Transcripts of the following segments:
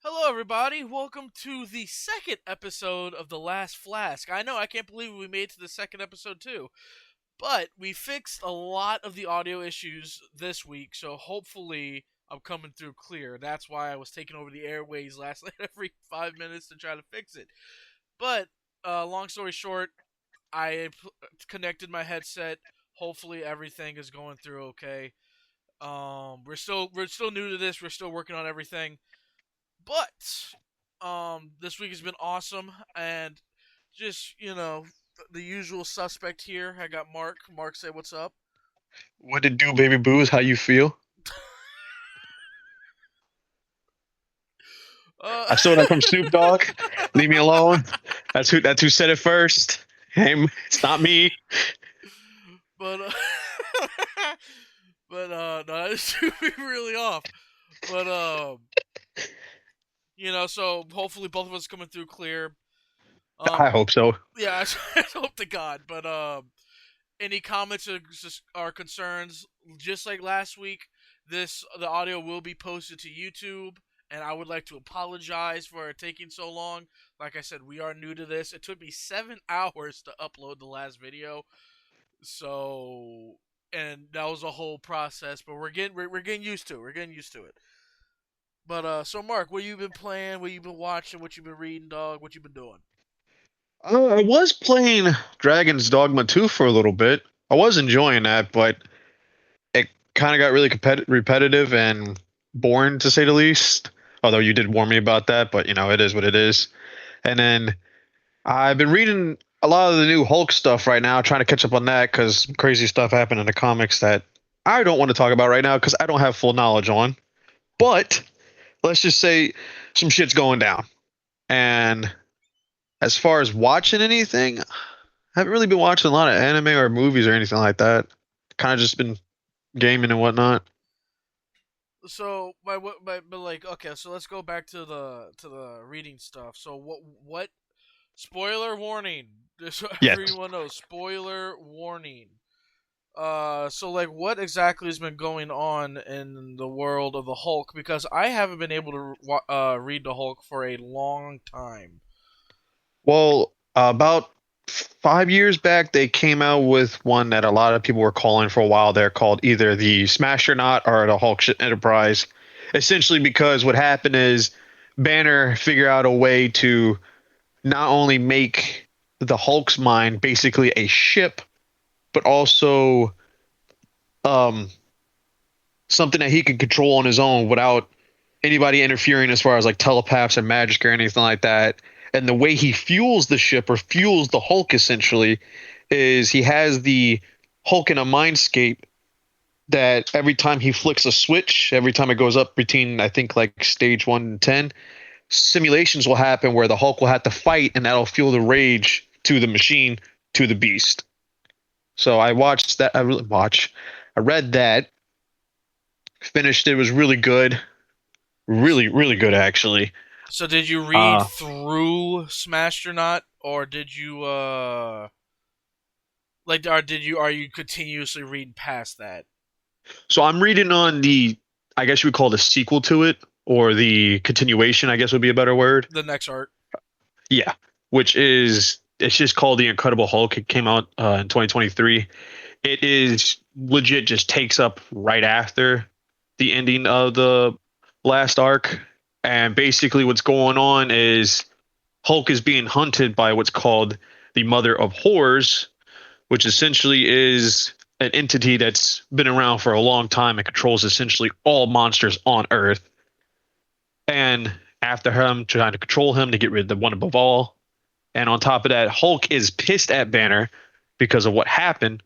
Hello, everybody. Welcome to the second episode of The Last Flask. I know, I can't believe we made it to the second episode, too. But we fixed a lot of the audio issues this week, so hopefully I'm coming through clear. That's why I was taking over the airways last night every 5 minutes to try to fix it. But, long story short, connected my headset. Hopefully everything is going through okay. We're still new to this. We're still working on everything. But this week has been awesome, and just the usual suspect here. I got Mark. Mark, say what's up. What it do, baby boos? How you feel? Uh, I stole that from Snoop Dogg. Leave me alone. That's who said it first. Him. It's not me. but no, this should be really off. But so hopefully both of us coming through clear. I Um, hope so. yeah, I hope to God. But any comments or concerns, just like last week, the audio will be posted to YouTube, and I would like to apologize for it taking so long. Like I said, we are new to this. It took me 7 hours to upload the last video, so and that was a whole process. But we're getting used to it. We're getting used to it. But so Mark, what you been playing? What you been watching? What you been reading, dog? What you been doing? I was playing Dragon's Dogma 2 for a little bit. I was enjoying that, but it kind of got really repetitive and boring to say the least. Although you did warn me about that, but it is what it is. And then I've been reading a lot of the new Hulk stuff right now, trying to catch up on that because crazy stuff happened in the comics that I don't want to talk about right now because I don't have full knowledge on. But let's just say some shit's going down. And as far as watching anything, I haven't really been watching a lot of anime or movies or anything like that. Kind of just been gaming and whatnot. So, but like, okay, so let's go back to the reading stuff. So, what? Spoiler warning! Just so Yes. everyone knows, spoiler warning. So like, what exactly has been going on in the world of the Hulk? Because I haven't been able to read the Hulk for a long time. Well, about 5 years back, they came out with one that a lot of people were calling for a while. They're called either the Smashernaut or the Hulk Enterprise. Essentially, because what happened is Banner figured out a way to not only make the Hulk's mind basically a ship, but also um, something that he could control on his own without anybody interfering as far as like telepaths or magic or anything like that. And the way he fuels the ship or fuels the Hulk essentially is he has the Hulk in a mindscape that every time he flicks a switch, every time it goes up between I think like stage 1 and 10, simulations will happen where the Hulk will have to fight and that'll fuel the rage to the machine to the beast. So I watched that. I read that, finished it. It was really good, really good actually. So did you read Uh, through Smashed or not, or did you like, or did you are you continuously reading past that? so I'm reading on the, I guess you would call it a sequel to it, or the continuation, I guess would be a better word. The next art. Yeah, which is it's just called The Incredible Hulk. It came out in 2023. It is legit just takes up right after the ending of the last arc, and basically what's going on is Hulk is being hunted by what's called the Mother of Horrors, which essentially is an entity that's been around for a long time and controls essentially all monsters on Earth. And after him, trying to control him to get rid of the one above all. And on top of that, Hulk is pissed at Banner because of what happened.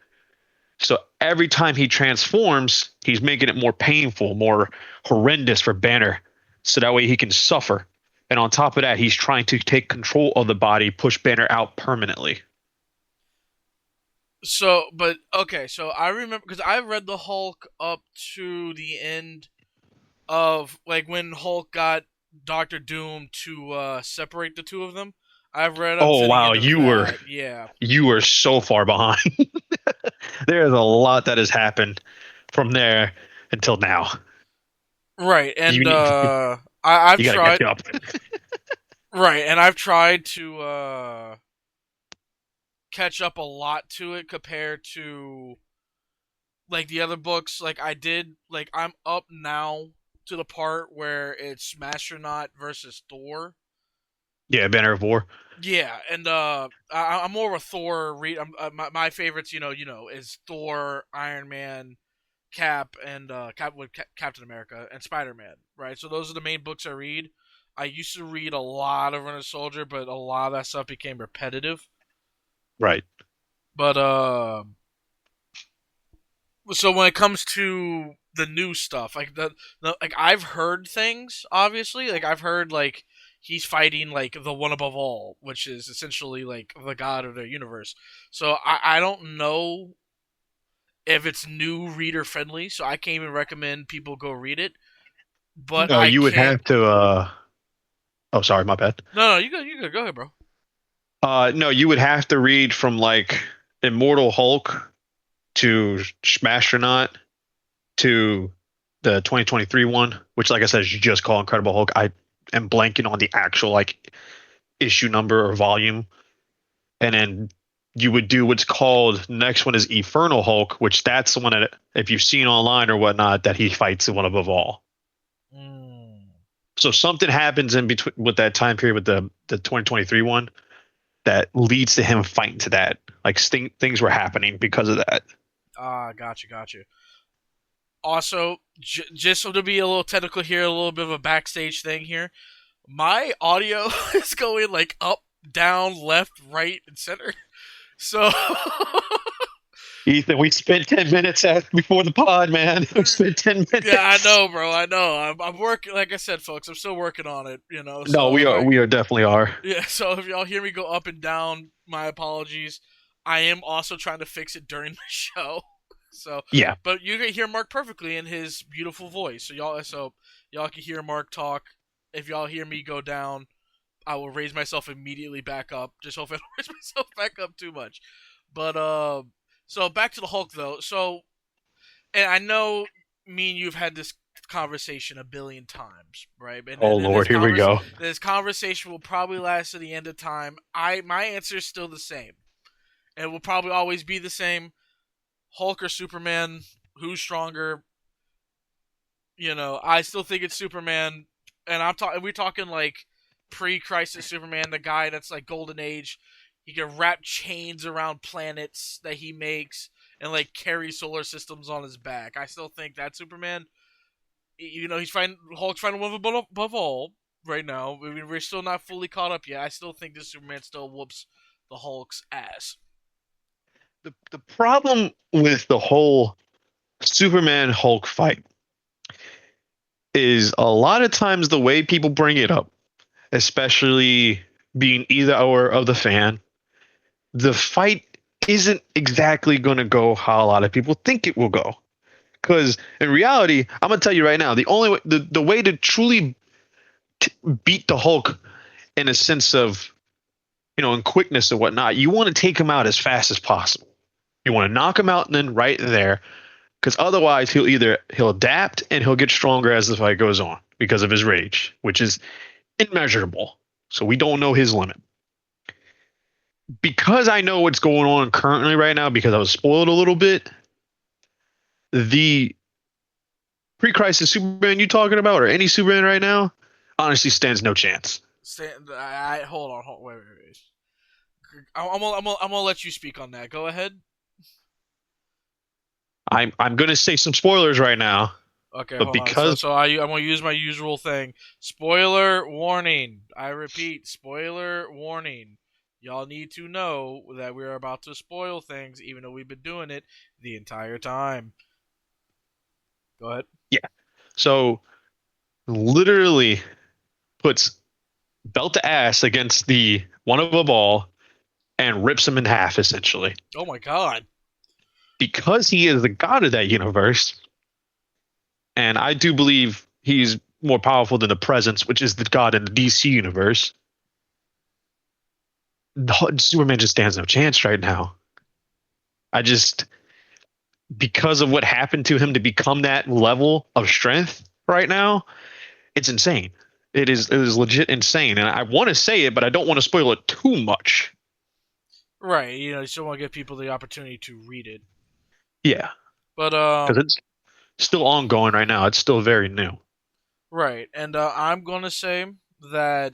So every time he transforms, he's making it more painful, more horrendous for Banner. So that way he can suffer. And on top of that, he's trying to take control of the body, push Banner out permanently. So, but okay, so I remember because I read the Hulk up to the end of like when Hulk got Doctor Doom to separate the two of them. I've read up Oh to the wow, end of you were that. Yeah. you were so far behind. There's a lot that has happened from there until now. Right. You And need I've You got to catch tried. up. Right, and I've tried to catch up a lot to it compared to like the other books. Like I did, like I'm up now to the part where it's Astronaut versus Thor. Yeah, Banner of War. Yeah, and I'm more of a Thor read. My favorites, is Thor, Iron Man, Cap, and Captain America and Spider Man. Right, so those are the main books I read. I used to read a lot of Winter Soldier, but a lot of that stuff became repetitive. Right. But so when it comes to the new stuff, like like I've heard things. Obviously, like I've heard like he's fighting like the one above all, which is essentially like the god of their universe. So I don't know if it's new reader friendly, so I can't even recommend people go read it. But No, I you would can. have to. Oh, sorry, my bad. No, go ahead, bro. No, you would have to read from like Immortal Hulk to Smashernaut to the 2023 one, which, like I said, is just called Incredible Hulk. I am blanking on the actual like issue number or volume, and then you would do what's called next one is Infernal Hulk, which that's the one that if you've seen online or whatnot that he fights the one above all. Mm. So something happens in between with that time period with the 2023 one that leads to him fighting to that. Like things were happening because of that. Ah, gotcha. Also, just so to be a little technical here, a little bit of a backstage thing here. My audio is going like up, down, left, right, and center. So Ethan, we spent 10 minutes before the pod, man. We spent 10 yeah, I minutes. know, bro. I know. I'm working. Like I said, folks, I'm still working on it. No, So if I we are definitely are. yeah, so if y'all hear me go up and down, my apologies. I am also trying to fix it during the show. So, Yeah. but you can hear Mark perfectly in his beautiful voice. So y'all can hear Mark talk. If y'all hear me go down, I will raise myself immediately back up. Just hope I don't raise myself back up too much. But so back to the Hulk though. So, and I know me and you've had this conversation a billion times, right? And Oh and, and Lord, here we go. this conversation will probably last to the end of time. My answer is still the same. It will probably always be the same. Hulk or Superman, who's stronger? I still think it's Superman, and I'm talking. We're talking like pre-crisis Superman, the guy that's like Golden Age. He can wrap chains around planets that he makes and like carry solar systems on his back. I still think that Superman. He's fighting Hulk's fighting one above all right now. I mean, we're still not fully caught up yet. I still think this Superman still whoops the Hulk's ass. The problem with the whole Superman Hulk fight is a lot of times the way people bring it up, especially being either or of the fan, the fight isn't exactly going to go how a lot of people think it will go. Because in reality, I'm gonna tell you right now, the only way, the way to truly beat the Hulk in a sense of in quickness and whatnot, you want to take him out as fast as possible. You want to knock him out and then right there, because otherwise he'll adapt and he'll get stronger as the fight goes on because of his rage, which is immeasurable. So we don't know his limit. Because I know what's going on currently right now, because I was spoiled a little bit, the pre-crisis Superman you talking about, or any Superman right now, honestly stands no chance. Hold on, wait. I'm gonna let you speak on that. Go ahead. I'm gonna say some spoilers right now, Okay, but hold on. So because so I'm gonna use my usual thing. Spoiler warning. I repeat, spoiler warning. Y'all need to know that we're about to spoil things, even though we've been doing it the entire time. Go ahead. yeah, so literally puts belt to ass against the one of a ball and rips him in half essentially. Oh my god. Because he is the god of that universe, and I do believe he's more powerful than the presence, which is the god in the DC universe. Superman just stands no chance right now. I just because of what happened to him to become that level of strength right now, it's insane. It is legit insane, and I want to say it, but I don't want to spoil it too much. Right, you still want to give people the opportunity to read it. Yeah, But because it's still ongoing right now. It's still very new. right, and I'm gonna say that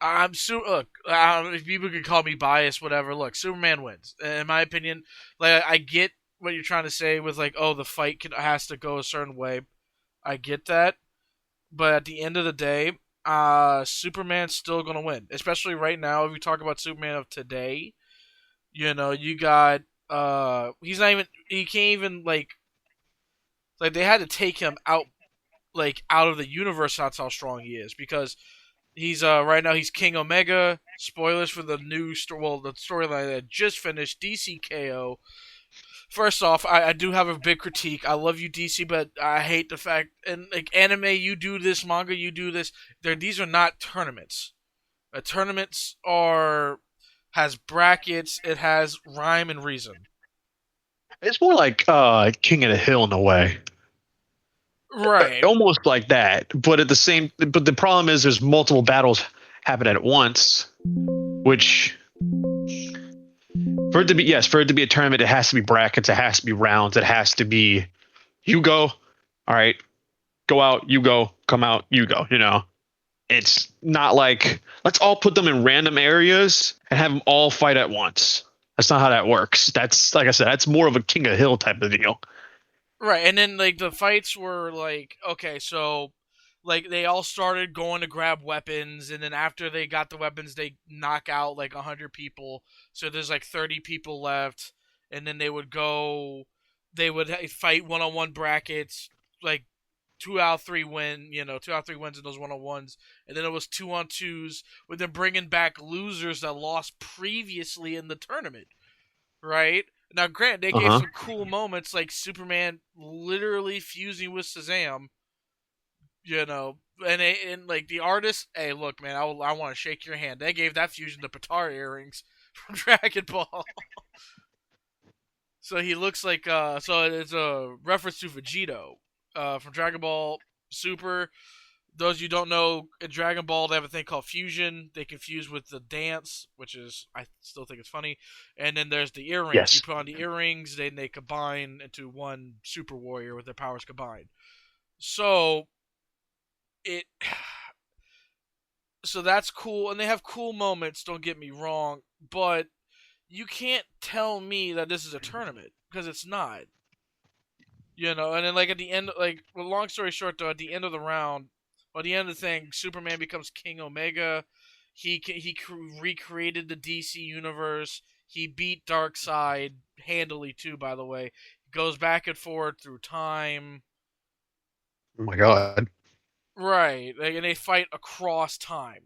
look. If people could call me biased, whatever. Look, Superman wins. In my opinion, like I get what you're trying to say with like, oh, the fight has to go a certain way. I get that, but at the end of the day, Superman's still gonna win. Especially right now, if we talk about Superman of today, you got he's not even he can't even like they had to take him out out of the universe. That's how strong he is because he's right now he's King Omega. Spoilers for the new story. Well, the storyline that just finished, DCKO. First off, I do have a big critique. I love you, DC, but I hate the fact and like anime, you do this, manga, you do this. These are not tournaments. Tournaments are has brackets. It has rhyme and reason. It's more like King of the Hill in a way, Right, almost like that. But the problem is there's multiple battles happening at once, which for it to be a tournament, it has to be brackets, it has to be rounds, it has to be you go, all right, go out, you go, come out, you go. It's not like let's all put them in random areas and have them all fight at once. That's not how that works. That's like I said, that's more of a King of Hill type of deal. right, and then like the fights were like okay, so like they all started going to grab weapons, and then after they got the weapons, they knock out like 100 people. So there's like 30 people left, and then they would go, they would fight one-on-one brackets, like 2 out of 3 win, 2 out of 3 wins in those one-on-ones, and then it was 2-on-2s with them bringing back losers that lost previously in the tournament, right? Now, grant they Uh gave huh. some cool moments like Superman literally fusing with Shazam, you know, and like the artist. Hey, look, man, I want to shake your hand. They gave that fusion the Patar earrings from Dragon Ball, so he looks like so it's a reference to Vegito from Dragon Ball Super. Those of you don't know, in Dragon Ball they have a thing called fusion. They confuse with the dance, which is I still think it's funny. And then there's the earrings. You Yes. put on the earrings, then they combine into one Super Warrior with their powers combined. So it so that's cool, and they have cool moments. Don't get me wrong, but you can't tell me that this is a tournament because it's not. And then like at the end, like well, long story short, though, at the end of the round, or the end of the thing, Superman becomes King Omega. He recreated the DC universe. He beat Darkseid handily too. By the way, goes back and forth through time. Oh my god. Right, like, and they fight across time.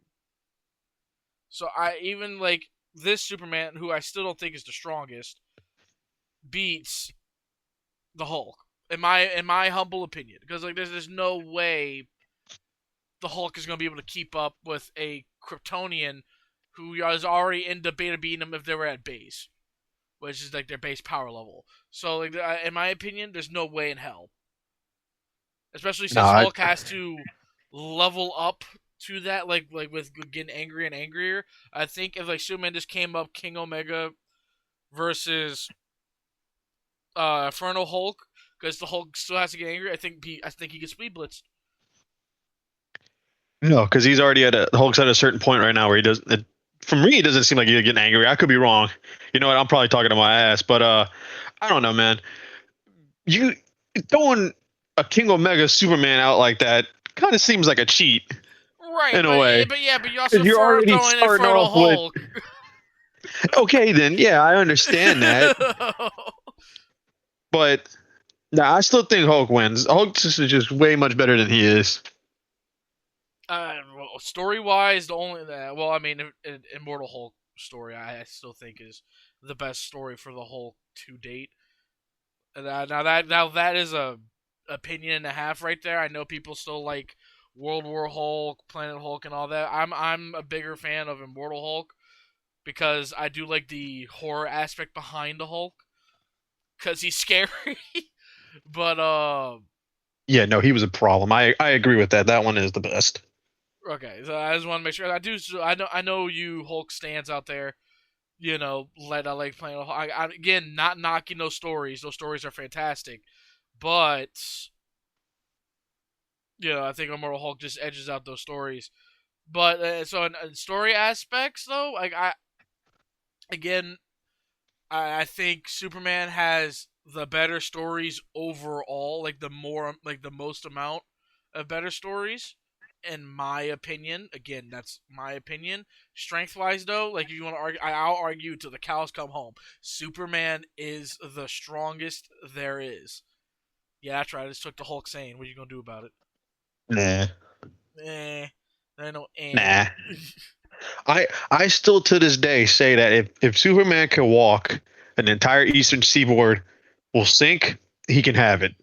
So I even like this Superman, who I still don't think is the strongest, beats the Hulk. In my humble opinion, because like there's no way the Hulk is going to be able to keep up with a Kryptonian who is already in debate of beating him if they were at base, which is like their base power level. So like in my opinion, there's no way in hell, especially No, since Hulk has to level up to that, like with getting angrier and angrier. I think if like Superman just came up King Omega versus Inferno Hulk, because the Hulk still has to get angry. I think he gets speed blitzed. no, because he's already at a Hulk's at a certain point right now where he does. For me, it doesn't seem like he's getting angry. I could be wrong. You know what? I'm probably talking to my ass, but I don't know, man. You throwing a King Omega Superman out like that kind of seems like a cheat Right, in a but way. but yeah, but you also 'Cause you're already throwing starting Inferno off with Hulk. okay, then yeah, I understand that, but nah, I still think Hulk wins. Hulk is just way much better than he is. Well, story wise, the only that well, I mean, Immortal Hulk story, I still think is the best story for the Hulk to date. Now that is a opinion and a half right there. I know people still like World War Hulk, Planet Hulk, and all that. I'm a bigger fan of Immortal Hulk because I do like the horror aspect behind the Hulk because he's scary. but Yeah, no, he was a problem. I agree with that. That one is the best. Okay, so I just want to make sure I do. So I know you Hulk stands out there. Let I like playing. Again, not knocking those stories. Those stories are fantastic, but I think Immortal Hulk just edges out those stories. But so in story aspects, though, like again, I think Superman has the better stories overall, like the most amount of better stories, in my opinion. Again, that's my opinion. Strength wise, though, like if you want to argue, I'll argue till the cows come home. Superman is the strongest there is. Yeah, that's right. I just took the Hulk saying. What are you gonna do about it? Nah, Eh, I know. Eh. nah. I still to this day say that if Superman can walk, an entire Eastern Seaboard will sink. He can have it.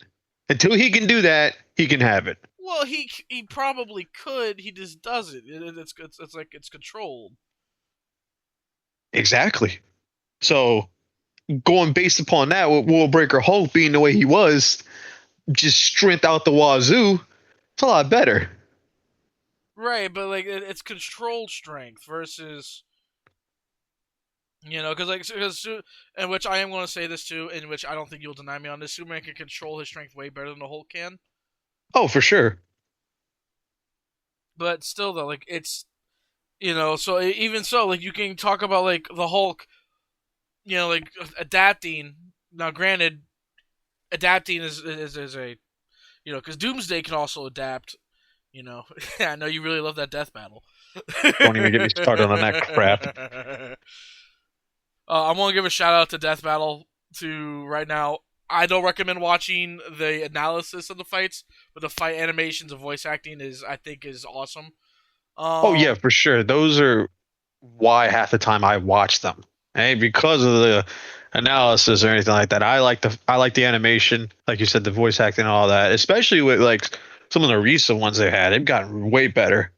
Until he can do that, he can have it. Well, he probably could. He just doesn't. It's like it's controlled. Exactly. So going based upon that, with World Breaker Hulk being the way he was, just strength out the wazoo, it's a lot better. Right, but like it's controlled strength versus because and which I am going to say this too, in which I don't think you'll deny me on this. Superman can control his strength way better than the Hulk can, Oh, for sure. but still though, like it's so even so, like you can talk about like the Hulk, like adapting. Now, granted, adapting is a because Doomsday can also adapt. I know you really love that death battle. Don't even get me started on that crap. I'm gonna give a shout out to Death Battle to right now. I don't recommend watching the analysis of the fights, but the fight animations and voice acting I think is awesome. Oh yeah, Um, for sure. Those are why half the time I watch them. Hey, because of the analysis or anything like that. I like the animation, like you said, the voice acting and all that. Especially with like some of the recent ones they had. They've gotten way better.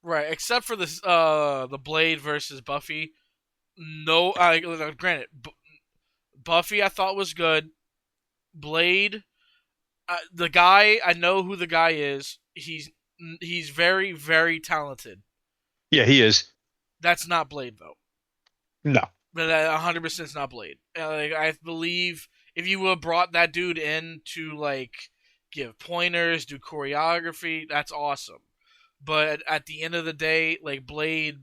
right, except for the Blade versus Buffy. No, granted, Buffy I thought was good. Blade, the guy I know who the guy is. He's very very talented. Yeah, he is. That's not Blade though. No. But 100% is not Blade. Like I believe if you would have brought that dude in to like give pointers, do choreography, that's awesome. But at the end of the day, like Blade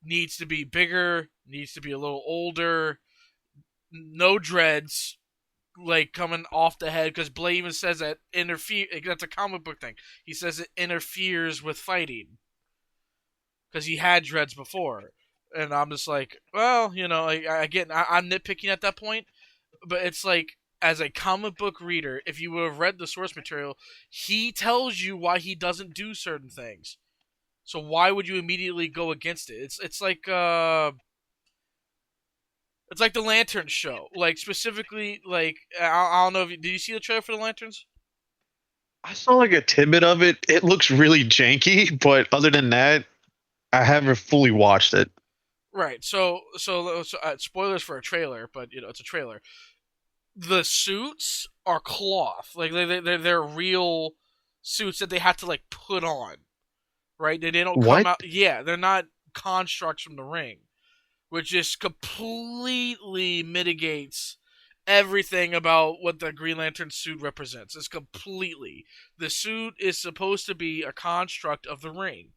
needs to be bigger, needs to be a little older, no dreads, like coming off the head. Because Blade even says that interfere. Like, that's a comic book thing. He says it interferes with fighting because he had dreads before. And I'm just like, well, I'm nitpicking at that point, but it's like, as a comic book reader, if you would have read the source material, he tells you why he doesn't do certain things. So why would you immediately go against it? It's like the Lantern show, like specifically, like I don't know if did you see the trailer for the Lanterns? I saw like a tidbit of it. It looks really janky, but other than that, I haven't fully watched it. Right. So spoilers for a trailer, but it's a trailer. The suits are cloth, like they're real suits that they have to like put on, right? They don't come What? out. Yeah, they're not constructs from the ring, which just completely mitigates everything about what the Green Lantern suit represents. It's completely the suit is supposed to be a construct of the ring,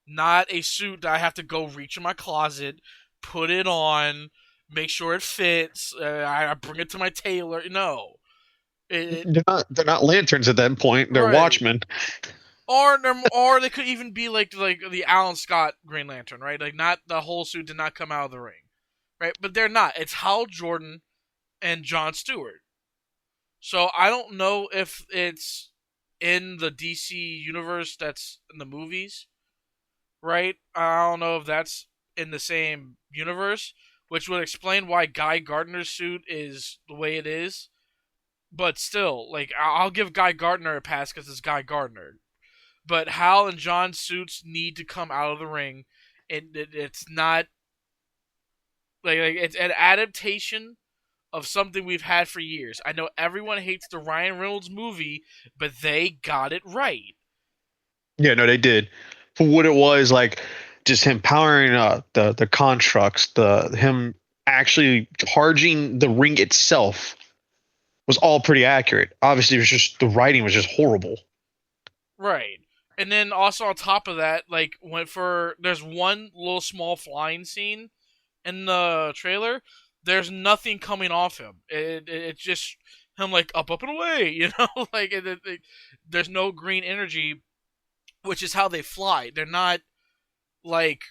not a suit that I have to go reach in my closet, put it on, make sure it fits. I bring it to my tailor. No, it They're not lanterns at that point. They're right. watchmen. Or they could even be like the Alan Scott Green Lantern, right? Like not the whole suit did not come out of the ring, right? But they're not. It's Hal Jordan and John Stewart. So I don't know if it's in the DC universe that's in the movies, right? I don't know if that's in the same universe, which would explain why Guy Gardner's suit is the way it is. But still, like I'll give Guy Gardner a pass because it's Guy Gardner. But Hal and John's suits need to come out of the ring. It's not like it's an adaptation of something we've had for years. I know everyone hates the Ryan Reynolds movie, but they got it right. Yeah, no, they did. for what it was, like just him powering the constructs, the him actually charging the ring itself was all pretty accurate. Obviously, it was just the writing was just horrible. Right. And then also on top of that, like when for there's one little small flying scene in the trailer. There's nothing coming off him. It's just him like up and away, like there's no green energy, which is how they fly. They're not like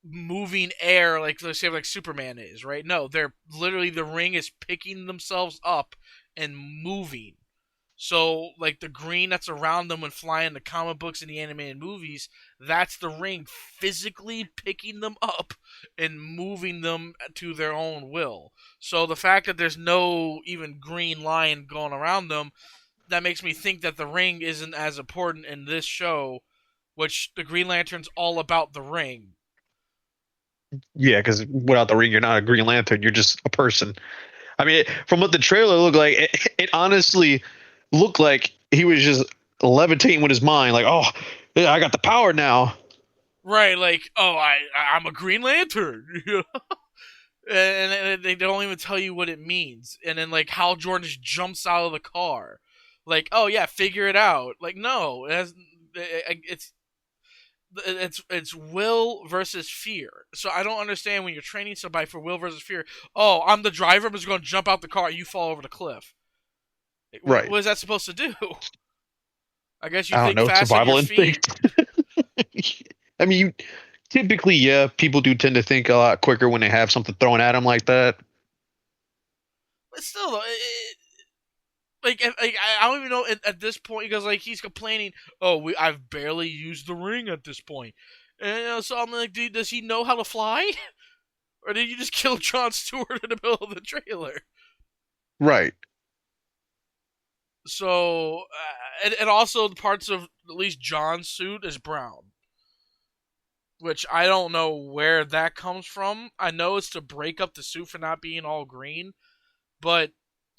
moving air like let's say like Superman is, right? No, they're literally the ring is picking themselves up and moving. So, like the green that's around them when flying the comic books and the animated movies, that's the ring physically picking them up and moving them to their own will. So, the fact that there's no even green line going around them, that makes me think that the ring isn't as important in this show, which the Green Lantern's all about the ring. Yeah, because without the ring, you're not a Green Lantern. You're just a person. I mean, from what the trailer looked like, it honestly looked like he was just levitating with his mind. Like, oh, yeah, I got the power now. Right, like, oh, I'm a Green Lantern. And they don't even tell you what it means. And then like Hal Jordan just jumps out of the car, like, oh yeah, figure it out. Like, no, it's will versus fear. So I don't understand when you're training somebody for will versus fear. Oh, I'm the driver. I'm just going to jump out the car. You fall over the cliff. Right. What is that supposed to do? I guess you I don't think know. fast on Survival your feet. instinct. I mean, typically, yeah, people do tend to think a lot quicker when they have something thrown at them like that. But still, though, I don't even know at this point because like he's complaining. Oh, I've barely used the ring at this point, and so I'm like, dude, does he know how to fly, or did you just kill Jon Stewart in the middle of the trailer? Right. So, and also the parts of at least Jon's suit is brown, which I don't know where that comes from. I know it's to break up the suit for not being all green, but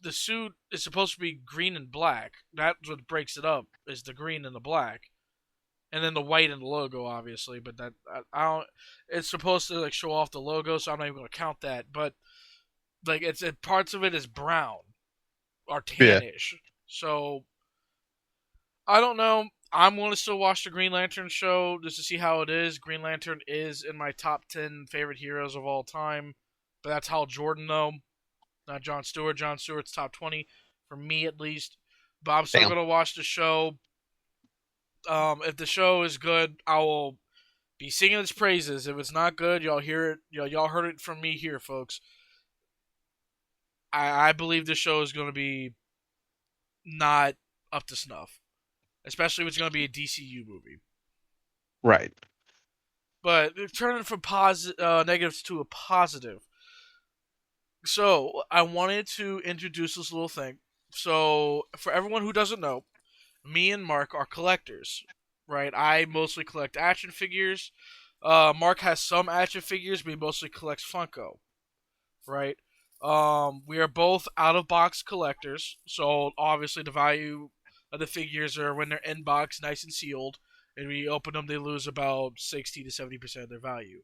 the suit is supposed to be green and black. That's what breaks it up is the green and the black, and then the white and the logo, obviously. But that I don't. It's supposed to like show off the logo, so I'm not even gonna count that. But like parts of it is brown or Yeah. tannish. So I don't know. I'm going to still watch the Green Lantern show just to see how it is. Green Lantern is in my top 10 favorite heroes of all time. But that's Hal Jordan, though. Not Jon Stewart. Jon Stewart's top 20, for me at least. But I'm still Damn. going to watch the show. If the show is good, I will be singing its praises. If it's not good, y'all hear it. Y'all heard it from me here, folks. I believe the show is going to be not up to snuff. Especially if it's going to be a DCU movie. Right. But turning from negatives to a positive. So I wanted to introduce this little thing. So for everyone who doesn't know, me and Mark are collectors, right? I mostly collect action figures. Mark has some action figures, but he mostly collects Funko, right? We are both out of box collectors, so obviously the value of the figures are when they're in box, nice and sealed, and we open them, they lose about 60 to 70% of their value.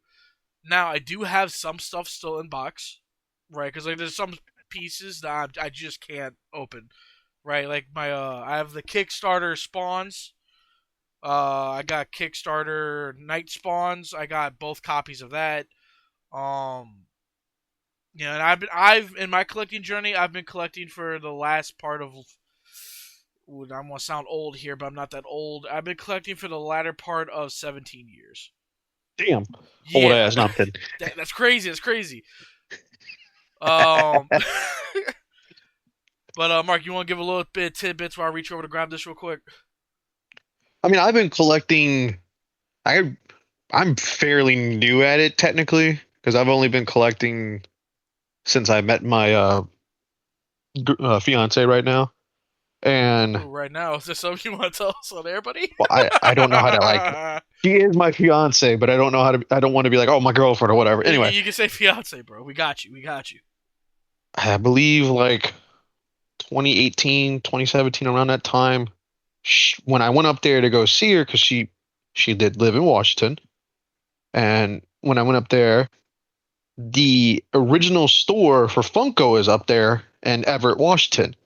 Now I do have some stuff still in box, right? Because like there's some pieces that I just can't open, right? Like I have the Kickstarter spawns. I got Kickstarter Night Spawns. I got both copies of that. Um, and I've in my collecting journey, I've been collecting for the last part of. Ooh, I'm gonna sound old here, but I'm not that old. I've been collecting for the latter part of 17 years. Damn. Old Yeah, ass. Not kidding. that's crazy. That's crazy. Um, but Mark, you want to give a little bit of tidbits while I reach over to grab this real quick? I mean, I've been collecting. I I'm fairly new at it technically because I've only been collecting since I met my fiance right now, and Ooh, right now, is there something you want to tell us on there, buddy? well, I don't know how to like. She is my fiance, but I don't know how to. I don't want to be like, oh, my girlfriend or whatever. you, Anyway, you can say fiance, bro. We got you. We got you. I believe like 2018, 2017, around that time, when I went up there to go see her because she She did live in Washington. And when I went up there, the original store for Funko is up there in Everett, Washington.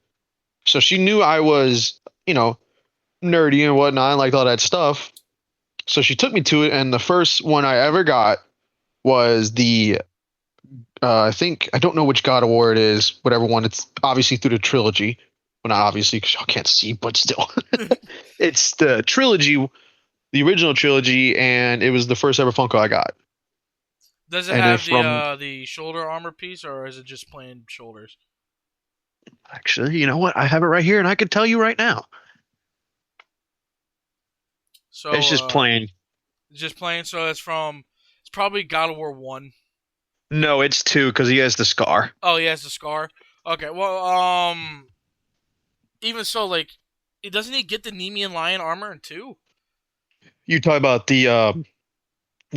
So she knew I was, nerdy and whatnot, and liked all that stuff. So she took me to it, and the first one I ever got was the I think I don't know which God of War it is, whatever one. It's obviously through the trilogy. Well, not obviously because y'all can't see, but still, it's the trilogy, the original trilogy, and it was the first ever Funko I got. Does it And then have from the shoulder armor piece, or is it just plain shoulders? actually, you know what? I have it right here, and I can tell you right now. It's So just plain. just plain. So it's probably God of War 1. No, it's two because he has the scar. Oh, he has the scar. Okay, well, even so, like, it doesn't he get the Nemean lion armor in 2? You talk about the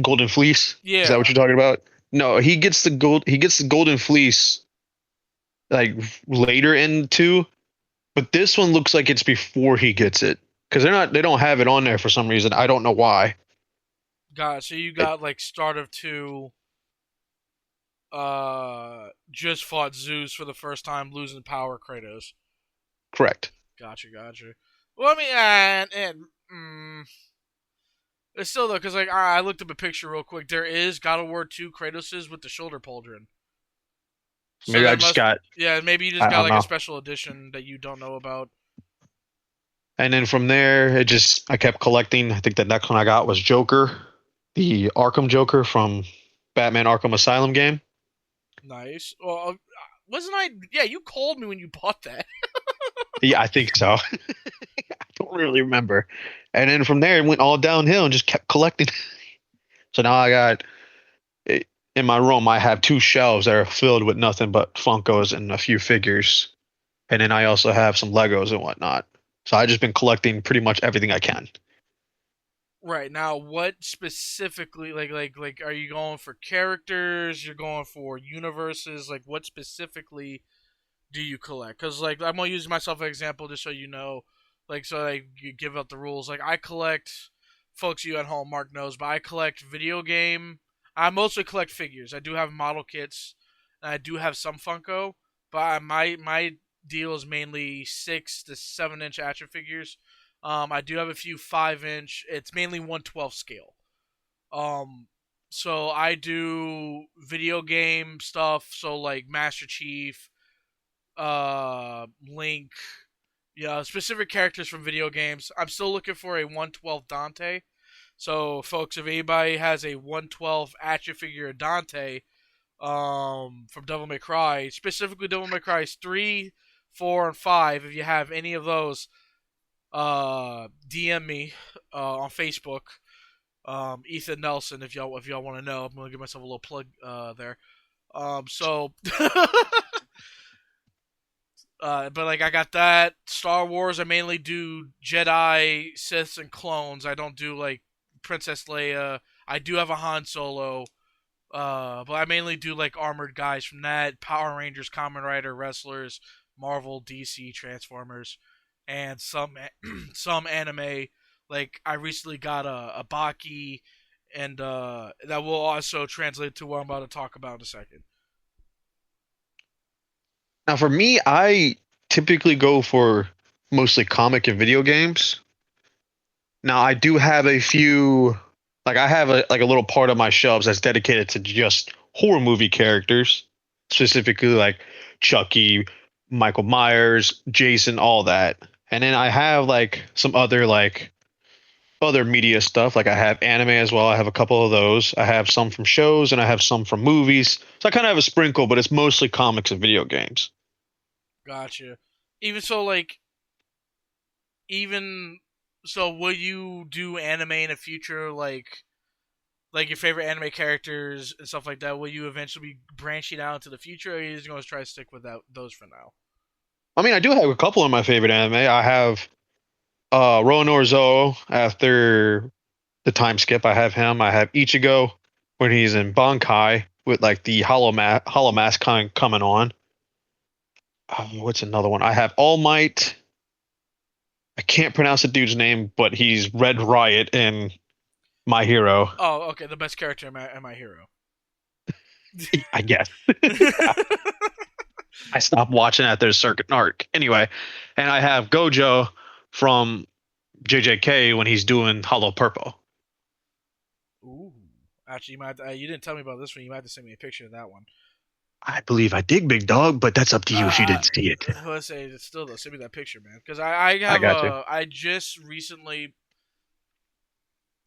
golden fleece? Is that what Yeah, you're talking about? No, he gets the gold. He gets the golden fleece like later in two, but this one looks like it's before he gets it because they're not. They don't have it on there for some reason. I don't know why. got it. So you It, got like start of 2. Just fought Zeus for the first time, losing power. Kratos. correct. Gotcha. Well, I mean, it's still though, because like I looked up a picture real quick. There is God of War 2 Kratos's with the shoulder pauldron. So Maybe I there just must, got. yeah, maybe you just I got don't like a know. special edition that you don't know about. And then from there, it just I kept collecting. I think the next one I got was Joker, the Arkham Joker from Batman Arkham Asylum game. Nice. Well, wasn't I? Yeah, you called me when you bought that. Yeah, I think so. I don't really remember. And then from there, it went all downhill and just kept collecting. So now I got in my room, I have two shelves that are filled with nothing but Funkos and a few figures. And then I also have some Legos and whatnot. So I just been collecting pretty much everything I can. Right now, what specifically, like, are you going for characters? You're going for universes? Like, what specifically do you collect? Because like I'm gonna use myself as an example just so you know, like so I give out the rules. Like I collect, folks, you at home, Mark knows, but I collect video game. I mostly collect figures. I do have model kits, and I do have some Funko, but my deal is mainly 6 to 7 inch action figures. I do have a few 5 inch. It's mainly 1/12 scale. Um, so I do video game stuff. So like Master Chief, Link, yeah, specific characters from video games. I'm still looking for a 1/12 Dante. So, folks, if anybody has a 1/12 action figure of Dante, from Devil May Cry, specifically Devil May Cry 3, 4, and 5, if you have any of those, DM me on Facebook. Ethan Nelson, if y'all want to know, I'm gonna give myself a little plug there. So but like I got that Star Wars. I mainly do Jedi, Siths, and clones. I don't do like Princess Leia. I do have a Han Solo, but I mainly do like armored guys from that. Power Rangers, Kamen Rider, wrestlers, Marvel, DC, Transformers, and some some anime. Like I recently got a Baki, and that will also translate to what I'm about to talk about in a second. Now, for me, I typically go for mostly comic and video games. Now, I do have a few, like I have a little part of my shelves that's dedicated to just horror movie characters, specifically like Chucky, Michael Myers, Jason, all that. And then I have like some other like other media stuff. Like I have anime as well. I have a couple of those. I have some from shows and I have some from movies. So I kind of have a sprinkle, but it's mostly comics and video games. Gotcha. Even so, like even so, will you do anime in the future? Like your favorite anime characters and stuff like that. Will you eventually be branching out into the future, or are you just going to try to stick with those for now? I mean, I do have a couple of my favorite anime. I have Roanoke Zo after the time skip. I have him. I have Ichigo when he's in Bankai with like the Hollow Mask kind of coming on. What's another one? I have All Might. I can't pronounce the dude's name, but he's Red Riot in My Hero. Oh, okay, the best character in my hero. I guess. I stopped watching at their circuit arc anyway, and I have Gojo from JJK when he's doing Hollow Purple. Ooh, actually, you didn't tell me about this one. You might have to send me a picture of that one. I believe I dig Big Dog, but that's up to you if you Uh, didn't see it. let's say it's still though. Send me that picture, man, because I I have got you. I just recently.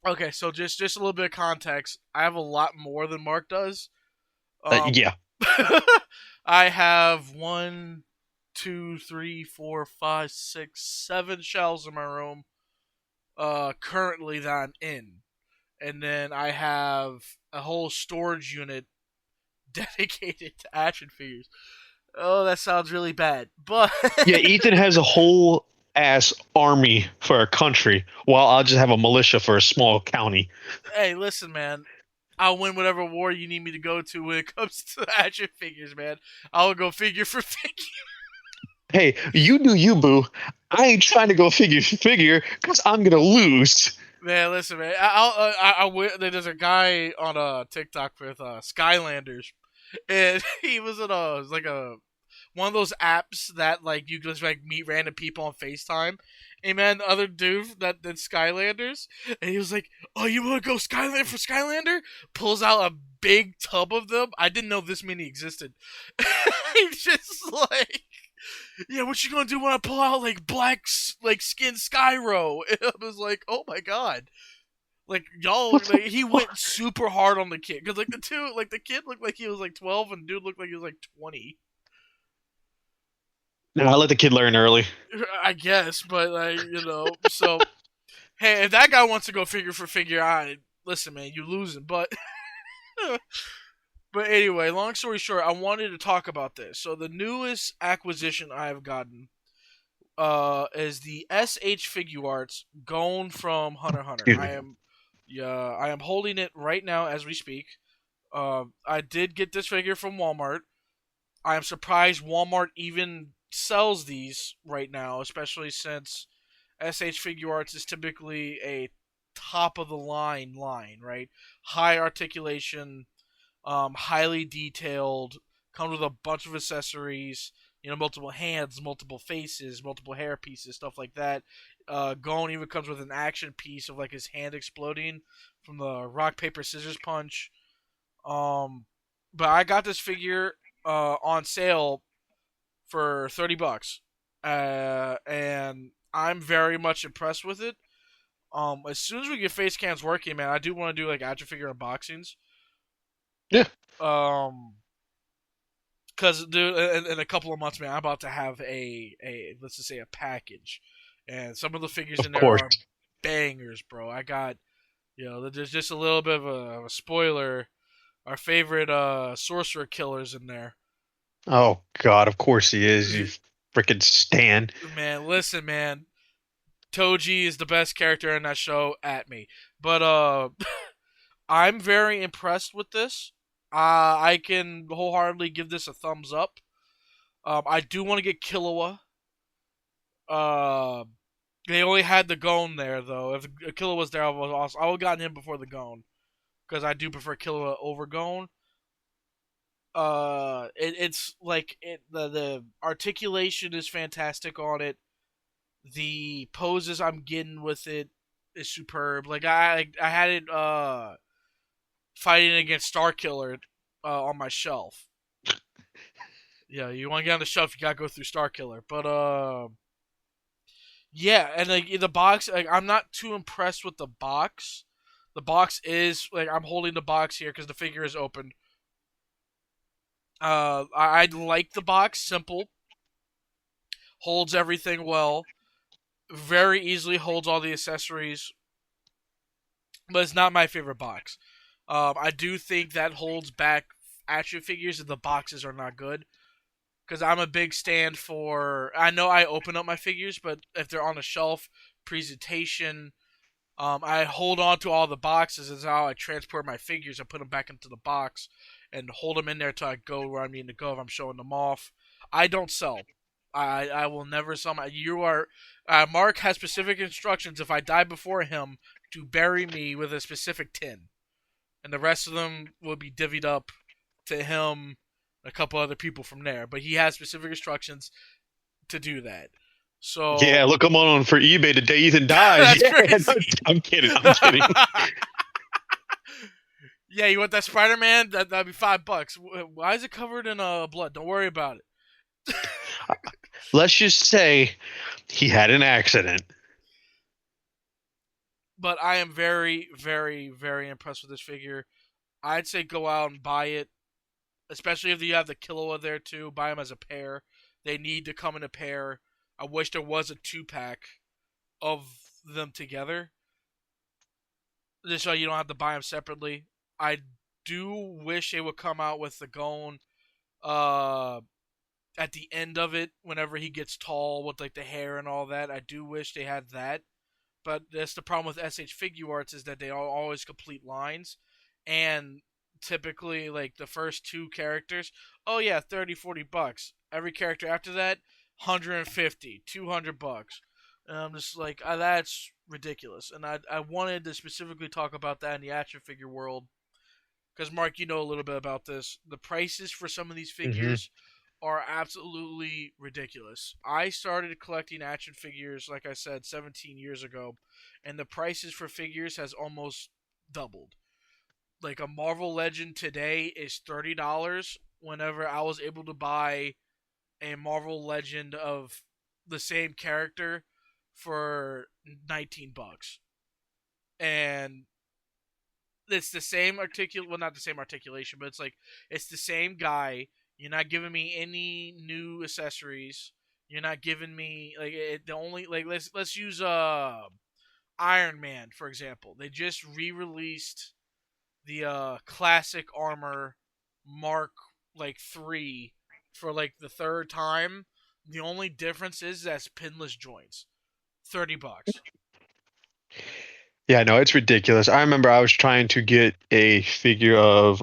Okay, so just a little bit of context. I have a lot more than Mark does. Um, Yeah. I have one, two, three, four, five, six, seven shelves in my room. Currently that I'm in, and then I have a whole storage unit dedicated to action figures. Oh, that sounds really bad, but Yeah, Ethan has a whole ass army for a country, while I'll just have a militia for a small county. hey, listen, man. I'll win whatever war you need me to go to when it comes to action figures, man. I'll go figure for figure. Hey, you do you, boo. I ain't trying to go figure figure because I'm gonna lose. Man, listen, man. There's a guy on TikTok with Skylanders, and he was in a it was like a one of those apps that like you just like meet random people on FaceTime. And man, the other dude that did Skylanders, and he was like, "Oh, you want to go Skylander for Skylander?" Pulls out a big tub of them. I didn't know this many existed. He's just like, "Yeah, what you gonna do when I pull out like like skin Skyro?" And I was like, "Oh my god." Like y'all, What the like he went fuck? super hard on the kid because like the kid looked like he was like 12 and dude looked like he was like 20. No, I let the kid learn early. I guess, but like so hey, if that guy wants to go figure for figure, I listen, man, you losing. But but anyway, long story short, I wanted to talk about this. So the newest acquisition I have gotten is the SH Figure Arts Gone from Hunter x Hunter. Excuse me. I am holding it right now as we speak. I did get this figure from Walmart. I am surprised Walmart even sells these right now, especially since SH Figure Arts is typically a top of the line, right? High articulation, highly detailed, comes with a bunch of accessories, multiple hands, multiple faces, multiple hair pieces, stuff like that. Gon even comes with an action piece of like his hand exploding from the rock paper scissors punch. Um, but I got this figure on sale for $30, and I'm very much impressed with it. As soon as we get face cams working, man, I do want to do like action figure unboxings. Yeah, Um, because dude, in a couple of months, man, I'm about to have a let's just say a package, and some of the figures of in there course. are bangers, bro. I got there's just a little bit of a spoiler. Our favorite sorcerer killers in there. Oh God, of course he is. You freaking Stan. Man, listen, man. Toji is the best character in that show at me. But I'm very impressed with this. I can wholeheartedly give this a thumbs up. I do want to get Killua. Uh, they only had the Gon there though. If Killua was there, I would have gotten him before the Gon because I do prefer Killua over Gon. It's like the articulation is fantastic on it. The poses I'm getting with it is superb. Like I had it fighting against Starkiller on my shelf. Yeah, you want to get on the shelf, you gotta go through Starkiller. But yeah, and like the box, like I'm not too impressed with the box. The box is like I'm holding the box here because the figure is open. I like the box, simple, holds everything well, very easily holds all the accessories, but it's not my favorite box. I do think that holds back action figures if the boxes are not good. Because I'm a big stand for. I know I open up my figures, but if they're on a shelf, presentation, I hold on to all the boxes. Is how I transport my figures. I put them back into the box and hold them in there till I go where I need to go. If I'm showing them off, I don't sell. I will never sell my. You are. Mark has specific instructions. If I die before him, to bury me with a specific tin, and the rest of them will be divvied up to him, a couple other people from there. But he has specific instructions to do that. Yeah, So look him on for eBay the day Ethan dies. that's Yeah, no, crazy. I'm kidding. I'm kidding. Yeah, you want that Spider Man? That'd be $5. Why is it covered in blood? Don't worry about it. Let's just say he had an accident. But I am very, very, very impressed with this figure. I'd say go out and buy it, especially if you have the Killua there too. Buy them as a pair. They need to come in a pair. I wish there was a 2-pack of them together, just so you don't have to buy them separately. I do wish they would come out with the Gon uh, at the end of it, whenever he gets tall with like the hair and all that. I do wish they had that. But that's the problem with SH Figure Arts, is that they are always complete lines, and typically like the first two characters, oh yeah, 30, $40. Every character after that, 150, $200. And I'm just like, that's ridiculous. And I wanted to specifically talk about that in the action figure world, because Mark, you know a little bit about this. The prices for some of these Hmm. figures are absolutely ridiculous. I started collecting action figures, like I said, 17 years ago, and the prices for figures has almost doubled. Like a Marvel Legend today is $30. Whenever I was able to buy a Marvel Legend of the same character for $19, and it's the same well, not the same articulation, but it's like it's the same guy. You're not giving me any new accessories. You're not giving me like the only like let's use Iron Man for example. They just re-released the classic armor Mark like 3 for like the third time. The only difference is that's pinless joints. $30. Yeah, no, it's ridiculous. I remember I was trying to get a figure of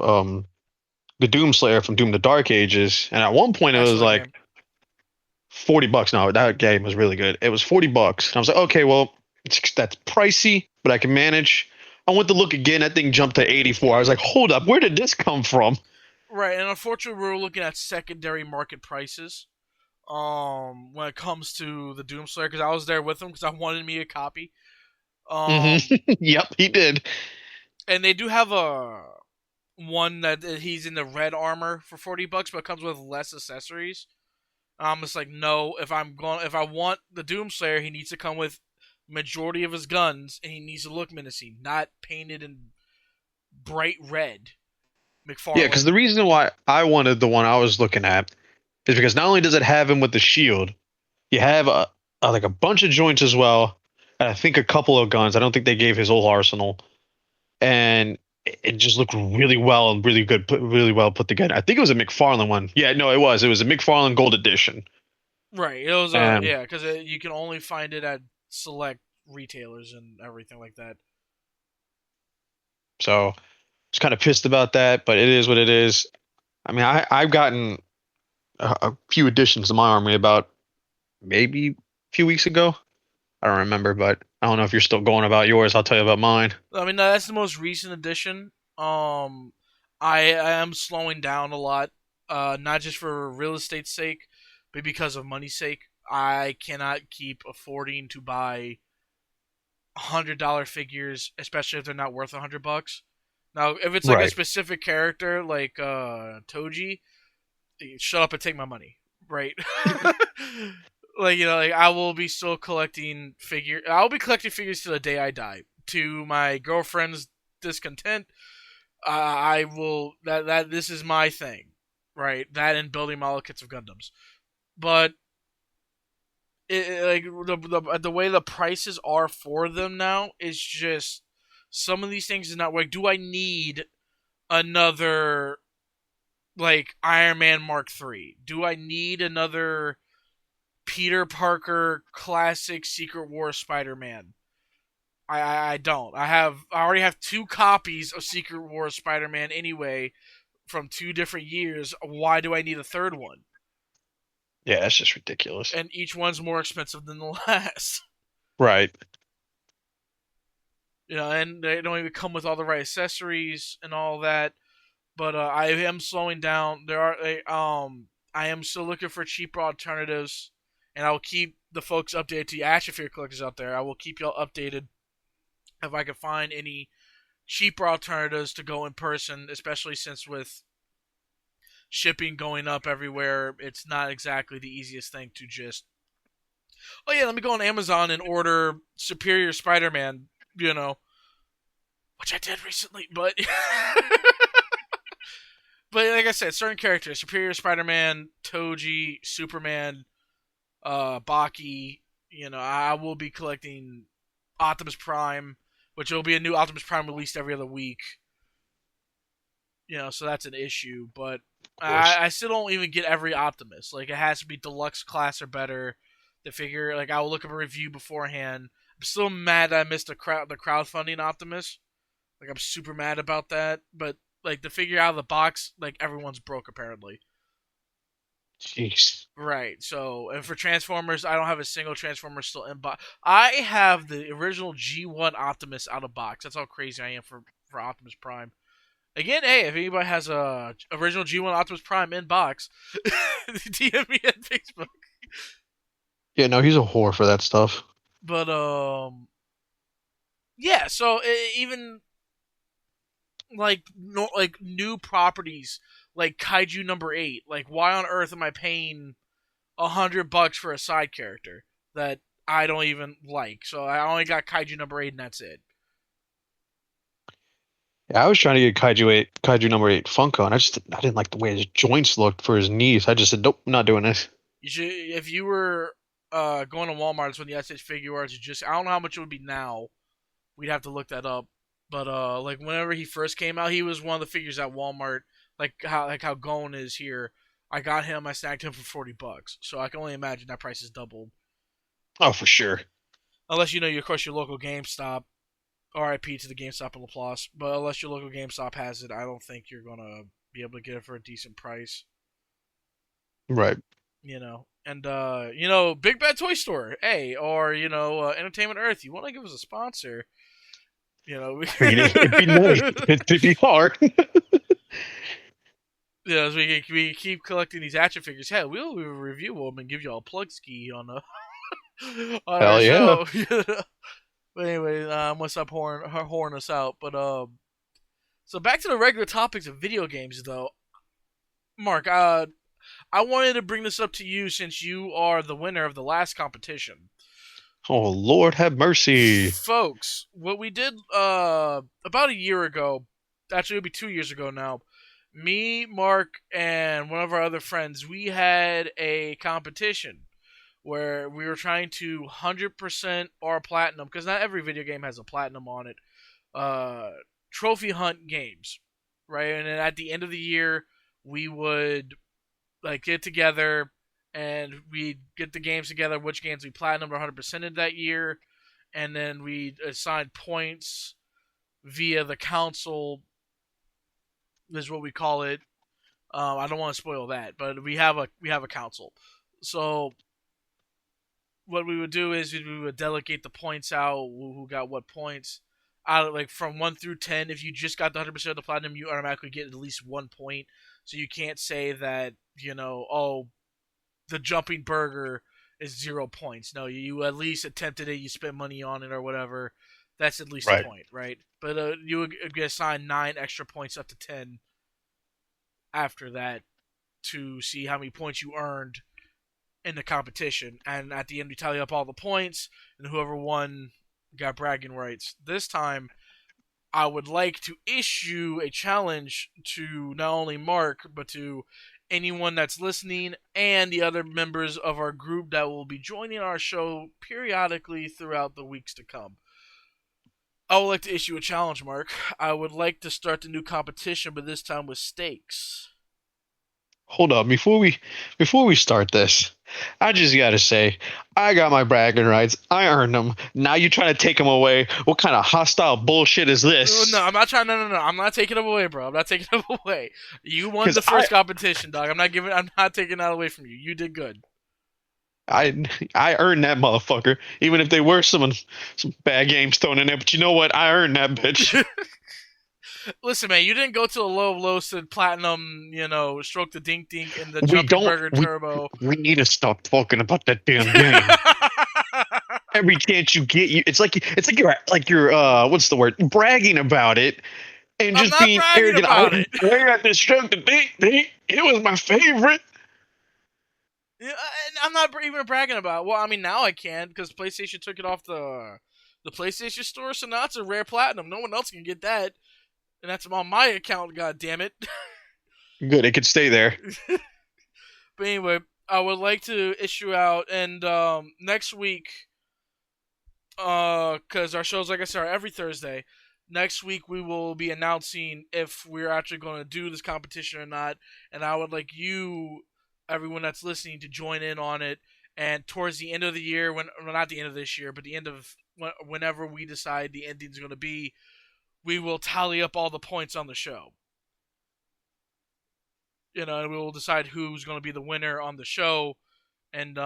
the Doomslayer from Doom the Dark Ages, and at one point it was Excellent like game. $40. No, that game was really good. It was $40. And I was like, okay, well, that's pricey, but I can manage. I went to look again. That thing jumped to 84. I was like, hold up, where did this come from? Right, and unfortunately, we're looking at secondary market prices. When it comes to the Doomslayer, because I was there with him because I wanted me a copy. Hmm. Um, Yep, he did. and they do have a one that he's in the red armor for $40, but it comes with less accessories. I'm just like, no. If I want the Doomslayer, he needs to come with majority of his guns, and he needs to look menacing, not painted in bright red. Yeah, because the McFarlane. reason why I wanted the one I was looking at is because not only does it have him with the shield, you have like a bunch of joints as well, and I think a couple of guns. I don't think they gave his whole arsenal, and it just looked really well and really good, really well put together. I think it was a McFarlane one. Yeah, no, it was. It was a McFarlane Gold Edition, Right. It was and yeah, because you can only find it at select retailers and everything like that. so I was kind of pissed about that. But it is what it is. I mean, I've gotten a few additions to my army about maybe a few weeks ago. I don't remember, but I don't know if you're still going about yours. I'll tell you about mine. I mean, that's the most recent edition. I am slowing down a lot, not just for real estate's sake, but because of money's sake. I cannot keep affording to buy $100 figures, especially if they're not worth $100. Now, if it's like a Right. specific character like Toji, shut up and take my money, right? Like like I will be still collecting figure. I'll be collecting figures till the day I die. To my girlfriend's discontent, I will that this is my thing, right? That and building model kits of Gundams. But like the way the prices are for them now is just some of these things is not like. Do I need another like Iron Man Mark III? Do I need another Peter Parker classic Secret War Spider Man? I don't. I already have two copies of Secret War Spider Man anyway from two different years. Why do I need a third one? Yeah, that's just ridiculous. And each one's more expensive than the last. Right. and they don't even come with all the right accessories and all that. But I am slowing down. I am still looking for cheaper alternatives, and I will keep the folks updated to the action figure collectors out there. I will keep y'all updated if I can find any cheaper alternatives to go in person, especially since with shipping going up everywhere, it's not exactly the easiest thing to just, oh yeah, let me go on Amazon and order Superior Spider-Man, you know, which I did recently, but but like I said, certain characters, Superior Spider-Man, Toji, Superman, Baki, I will be collecting Optimus Prime, which will be a new Optimus Prime released every other week. So that's an issue, but Of course. I still don't even get every Optimus. Like, it has to be deluxe class or better. The figure, like, I will look up a review beforehand. I'm still mad that I missed the crowdfunding Optimus. Like, I'm super mad about that. But like, the figure out of the box, like, everyone's broke apparently. Jeez. Right. So, and for Transformers, I don't have a single Transformer still in box. I have the original G1 Optimus out of box. That's how crazy I am for Optimus Prime. Again, hey, if anybody has a original G1 Optimus Prime in box, DM me at Facebook. Yeah, no, he's a whore for that stuff. But yeah. So even like no, like new properties like Kaiju number 8. Like, why on earth am I paying $100 for a side character that I don't even like? So I only got Kaiju number 8, and that's it. Yeah, I was trying to get Kaiju number 8 Funko, and I didn't like the way his joints looked for his knees. I just said, nope, not doing this. You should, if you were going to Walmart, it's when the SH figure arts. Just, I don't know how much it would be now. We'd have to look that up. But like, whenever he first came out, he was one of the figures at Walmart. Like how Gon is here. I got him. I snagged him for $40. So I can only imagine that price is doubled. Oh, for sure. Unless of course, your local GameStop. RIP to the GameStop in Laplace. But unless your local GameStop has it, I don't think you're gonna be able to get it for a decent price. Right. And Big Bad Toy Store, hey, or Entertainment Earth, you want to give us a sponsor? I mean, it'd be nice. It'd be hard. As we keep collecting these action figures, hey, we'll review them and give you all a plug ski on on our Hell yeah. show. But anyway, I'm gonna stop whoring us out. But so back to the regular topics of video games, though. Mark, I wanted to bring this up to you since you are the winner of the last competition. Oh, Lord have mercy. Folks, what we did about a year ago, actually it'll be 2 years ago now, me, Mark, and one of our other friends, we had a competition where we were trying to 100% our platinum, because not every video game has a platinum on it, trophy hunt games, right? And then at the end of the year, we would like get together and we'd get the games together, which games we platinumed 100% in that year, and then we assign points via the council, is what we call it. I don't want to spoil that, but we have a council. So what we would do is we would delegate the points out, who got what points. Out of, like, from 1 through 10, if you just got the 100% of the platinum, you automatically get at least 1 point. So you can't say that, oh, the jumping burger is 0 points. No, you at least attempted it, you spent money on it or whatever. That's at least Right. a point, right? But you would get assigned 9 extra points up to 10 after that to see how many points you earned in the competition. And at the end, we tally up all the points, and whoever won got bragging rights. This time, I would like to issue a challenge to not only Mark, but to anyone that's listening and the other members of our group that will be joining our show periodically throughout the weeks to come. I would like to issue a challenge, Mark. I would like to start the new competition, but this time with stakes. Hold up, before we start this, I just gotta say, I got my bragging rights. I earned them. Now you trying to take them away? What kind of hostile bullshit is this? No, I'm not trying. No. I'm not taking them away, bro. I'm not taking them away. You won Because the first competition, dog. I'm not taking that away from you. You did good. I I earned that motherfucker. Even if they were some bad games thrown in there, but you know what? I earned that bitch. Listen, man, you didn't go to the low of lows to platinum, stroke the dink dink and the We jumping don't burger we turbo. we need to stop talking about that damn game. Every chance you get, it's like you're what's the word? Bragging about it and I'm just not being bragging arrogant. I about it. got this stroke the dink. It was my favorite. Yeah, and I'm not even bragging about it. Well, I mean, now I can because PlayStation took it off the PlayStation Store, so now it's a rare platinum. No one else can get that, and that's on my account. God damn it! Good, it could stay there. But anyway, I would like to issue out and next week, because our shows, like I said, are every Thursday. Next week we will be announcing if we're actually going to do this competition or not, and I would like you, everyone that's listening, to join in on it. And towards the end of the year, well, not the end of this year, but the end of whenever we decide the ending is going to be, we will tally up all the points on the show. And we will decide who's going to be the winner on the show. And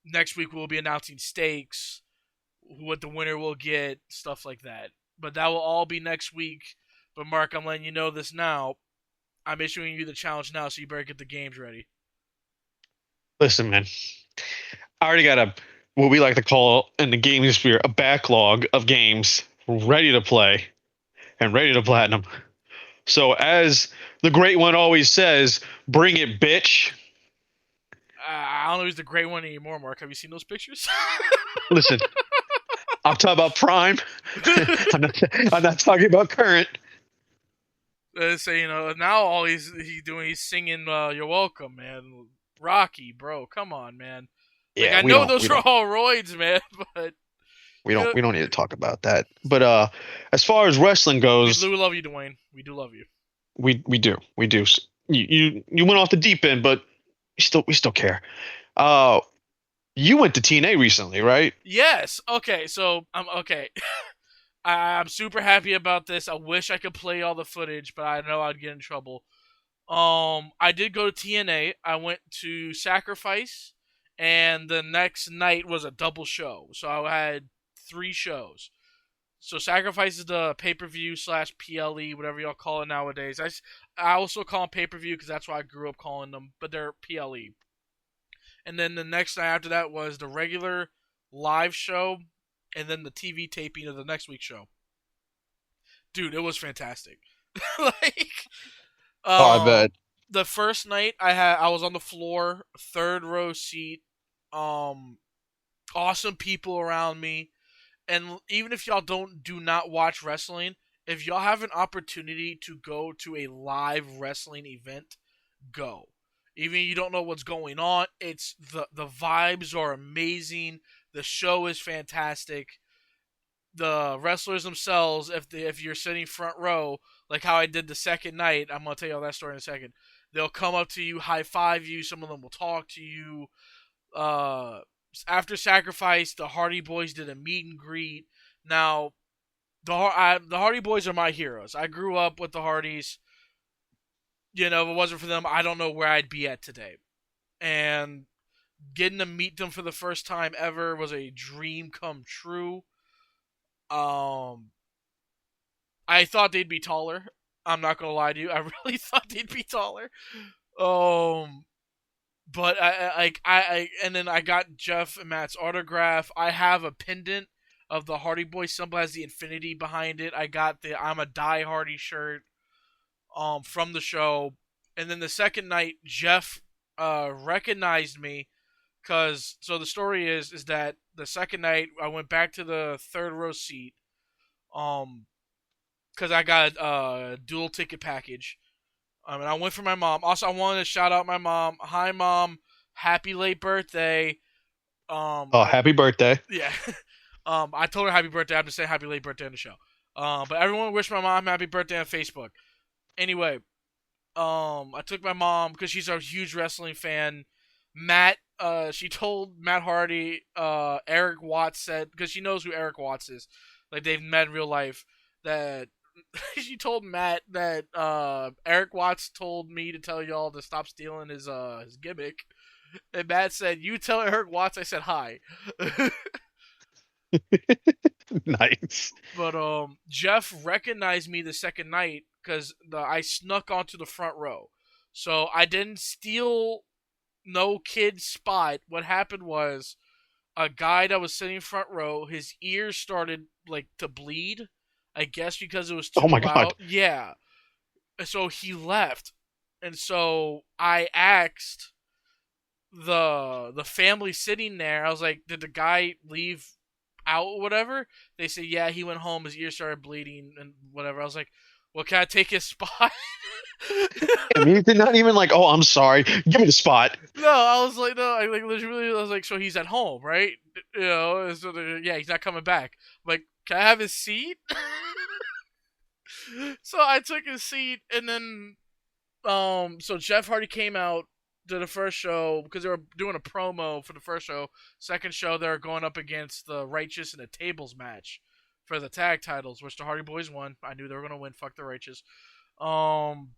next week we'll be announcing stakes, what the winner will get, stuff like that. But that will all be next week. But Mark, I'm letting you know this now. I'm issuing you the challenge now, so you better get the games ready. Listen, man, I already got a what we like to call in the gaming sphere a backlog of games ready to play and ready to platinum. So as the great one always says, bring it, bitch. I don't know who's the great one anymore, Mark. Have you seen those pictures? Listen, I'm talking about Prime. I'm not talking about current. So now all he's doing, he's singing "You're Welcome," man. Rocky, bro, come on, man. Like, Yeah, I know those are all roids, man, but you know, we don't need to talk about that. But as far as wrestling we goes, do love you, Dwayne. We do love you. we do. You went off the deep end, but we still care. Uh, you went to TNA recently, right? Yes. Okay. So I'm okay. I'm super happy about this. I wish I could play all the footage, but I know I'd get in trouble. I did go to TNA. I went to Sacrifice, and the next night was a double show. So I had three shows. So Sacrifice is the pay per view slash PLE, whatever y'all call it nowadays. I also call them pay per view because that's what I grew up calling them, but they're PLE. And then the next night after that was the regular live show, and then the TV taping of the next week's show. Dude, it was fantastic. like, Oh, I um, bet. the first night I was on the floor, third row seat. Um, awesome people around me, and even if y'all do not watch wrestling, if y'all have an opportunity to go to a live wrestling event, go. Even if you don't know what's going on, it's the vibes are amazing. The show is fantastic. The wrestlers themselves, if you're sitting front row, like how I did the second night, I'm gonna tell you all that story in a second. They'll come up to you, high five you. Some of them will talk to you. Uh, After Sacrifice, the Hardy Boys did a meet and greet. Now, the Hardy Boys are my heroes. I grew up with the Hardys. If it wasn't for them, I don't know where I'd be at today. And getting to meet them for the first time ever was a dream come true. Um, I thought they'd be taller. I'm not gonna lie to you. I really thought they'd be taller. Um, but and then I got Jeff and Matt's autograph. I have a pendant of the Hardy Boys symbol, has the infinity behind it. I got the I'm a Die Hardy shirt from the show. And then the second night, Jeff recognized me because the story is that the second night I went back to the third row seat um because I got a dual ticket package. And I went for my mom. Also, I wanted to shout out my mom. Hi, mom. Happy late birthday. Oh, I happy birthday. Yeah. I told her happy birthday. I'm just saying happy late birthday on the show. But everyone wish my mom happy birthday on Facebook. Anyway, I took my mom because she's a huge wrestling fan. She told Matt Hardy, Eric Watts said, because she knows who Eric Watts is, like they've met in real life, that she told Matt that Eric Watts told me to tell y'all to stop stealing his gimmick. And Matt said, "You tell Eric Watts I said hi." Nice. But Jeff recognized me the second night because I snuck onto the front row, so I didn't steal no kid's spot. What happened was a guy that was sitting front row, his ears started like to bleed. I guess because it was Oh too my loud. god. Yeah. So he left, and so I asked the family sitting there. I was like, "Did the guy leave out or whatever?" They said, "Yeah, he went home. His ears started bleeding and whatever." I was like, "Well, can I take his spot?" I mean, they're not even like, oh, I'm sorry. Give me the spot. No, I was like, no, I like literally, I was like, so he's at home, right? You know, so yeah, he's not coming back. I'm like, can I have his seat? So I took his seat, and then so Jeff Hardy came out to the first show because they were doing a promo for the first show. Second show, they're going up against the Righteous in a tables match for the tag titles, which the Hardy Boys won. I knew they were gonna win. Fuck the Righteous. Um,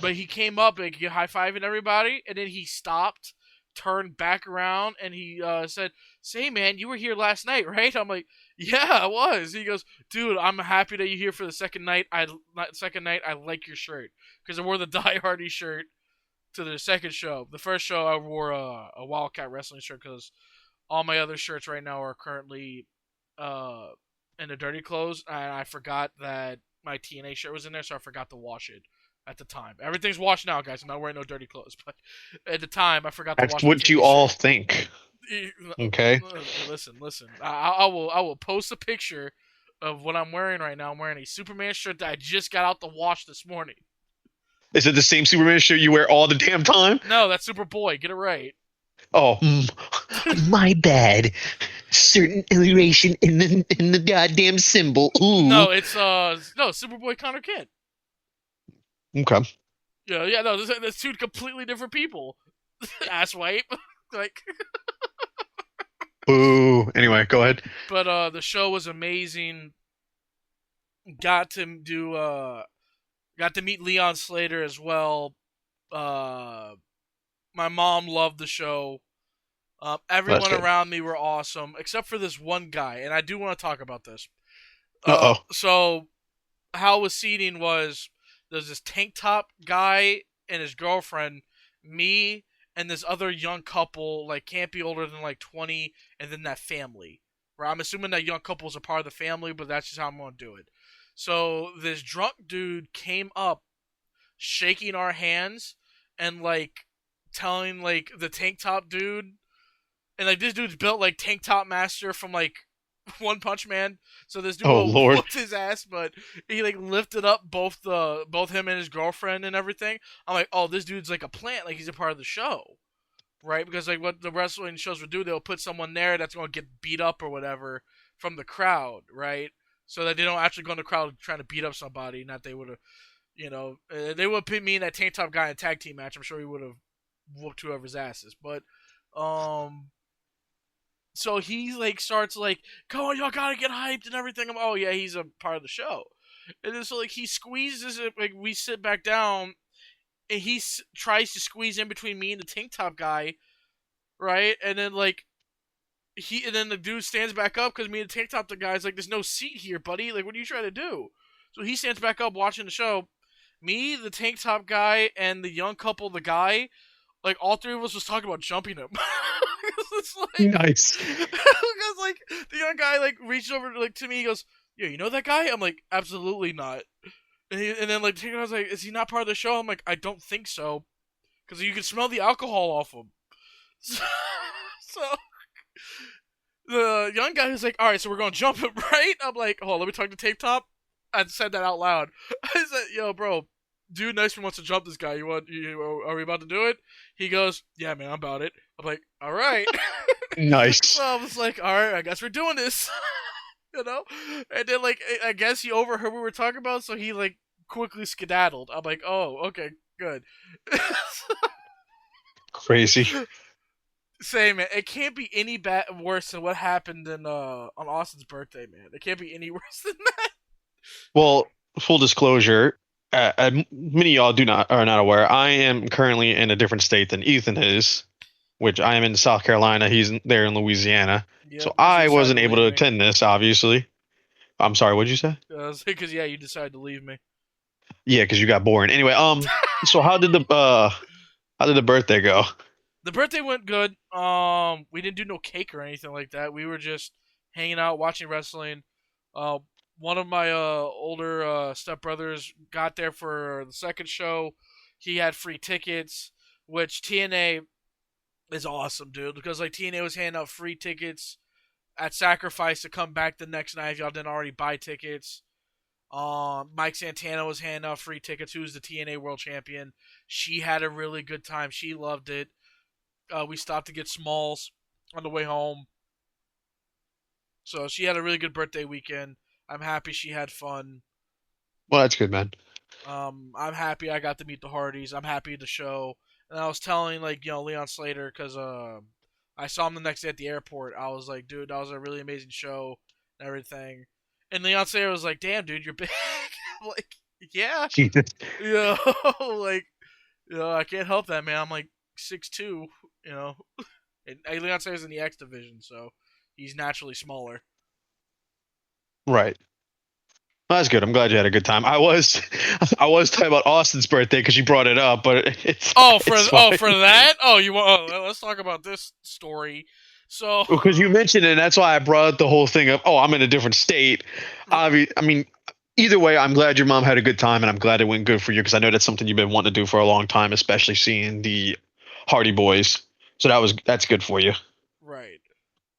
but he came up and he high fiving everybody, and then he stopped, turned back around, and he said, "Say, man, you were here last night, right?" I'm like, "Yeah, I was." He goes, "Dude, I'm happy that you're here for the second night. Second night, I like your shirt because I wore the Die Hardy shirt to the second show. The first show, I wore a Wildcat Wrestling shirt because all my other shirts right now are currently uh in the dirty clothes, and I forgot that my TNA shirt was in there, so I forgot to wash it at the time. Everything's washed now, guys. I'm not wearing no dirty clothes, but at the time, I forgot to That's wash my what you TNA all shirt. think. Okay. Listen. I will post a picture of what I'm wearing right now. I'm wearing a Superman shirt that I just got out the wash this morning. Is it the same Superman shirt you wear all the damn time? No, that's Superboy. Get it right. Oh, my bad. Certain iteration in the goddamn symbol. Ooh. No, it's no Superboy Connor Kent. Okay. Yeah, no, that's two completely different people. Asswipe. Like, Boo. Anyway, go ahead. but the show was amazing. Got to do got to meet Leon Slater as well. Uh, my mom loved the show. That's Everyone good. around me were awesome, except for this one guy, and I do want to talk about this. Uh oh. So how it was seating was there's this tank top guy and his girlfriend, me, and this other young couple, like can't be older than like 20, and then that family. Where I'm assuming that young couple is a part of the family, but that's just how I'm gonna do it. So this drunk dude came up, shaking our hands, and like telling like the tank top dude, and like this dude's built like Tank Top Master from like One Punch Man. So this dude Oh will Lord. whooped his ass, but he like lifted up both him and his girlfriend and everything. I'm like, oh, this dude's like a plant, like he's a part of the show, right? Because like what the wrestling shows would do, they'll put someone there that's gonna get beat up or whatever from the crowd, right? So that they don't actually go in the crowd trying to beat up somebody. Not they would have, they would put me in that tank top guy in a tag team match. I'm sure he would have whooped whoever's asses, but um so he like starts like, "Come on, y'all gotta get hyped and everything." I'm, oh yeah, he's a part of the show. And then so like he squeezes it, like we sit back down, and he tries to squeeze in between me and the tank top guy, right? And then like and then the dude stands back up because me and the tank top the guy's like, "There's no seat here, buddy. Like, what are you trying to do?" So he stands back up watching the show. Me, the tank top guy, and the young couple, the guy, like all three of us was talking about jumping him. It's like Nice. because like the young guy like reached over like to me. He goes, "Yeah, you know that guy?" I'm like, "Absolutely not." And then like I was like, "Is he not part of the show?" I'm like, "I don't think so," because you can smell the alcohol off him. So the young guy was like, "All right, so we're gonna jump him, right?" I'm like, "Oh, let me talk to Tape Top." I said that out loud. I said, "Yo, bro, dude, nice one wants to jump this guy. Are we about to do it?" He goes, "Yeah, man, I'm about it." I'm like, "All right." Nice. So I was like, "All right, I guess we're doing this." you know? And then, like, I guess he overheard what we were talking about, so he, like, quickly skedaddled. I'm like, "Oh, okay, good." Crazy. Same, man. It can't be any worse than what happened on Austin's birthday, man. It can't be any worse than that. Well, full disclosure, many of y'all do not are not aware. I am currently in a different state than Ethan is. which I am in South Carolina. He's there in Louisiana. Yep, So because you I decided wasn't to able leave to me. attend this, obviously. I'm sorry, what'd you say? Because yeah, you decided to leave me. Yeah, because you got boring. Anyway, so how did the birthday go? The birthday went good. We didn't do no cake or anything like that. We were just hanging out, watching wrestling. Uh, One of my older stepbrothers got there for the second show. He had free tickets, which TNA is awesome, dude. Because like TNA was handing out free tickets at Sacrifice to come back the next night if y'all didn't already buy tickets. Mike Santana was handing out free tickets. Who's the TNA World Champion? She had a really good time. She loved it. We stopped to get Smalls on the way home. So she had a really good birthday weekend. I'm happy she had fun. Well, that's good, man. I'm happy I got to meet the Hardys. I'm happy the show. And I was telling Leon Slater because I saw him the next day at the airport. I was like, dude, that was a really amazing show and everything. And Leon Slater was like, damn, dude, you're big. I'm like, yeah, Jesus. you know, like I can't help that, man. I'm like 6'2", you know. And Leon Slater's in the X division, so he's naturally smaller. Right. Well, that's good. I'm glad you had a good time. I was talking about Austin's birthday because you brought it up, but it's fine. For that. Oh, you want? Oh, let's talk about this story. So, Because you mentioned it, and that's why I brought the whole thing up. Oh, I'm in a different state. I mean, either way, I'm glad your mom had a good time, and I'm glad it went good for you because I know that's something you've been wanting to do for a long time, especially seeing the Hardy Boys. So that's good for you. right.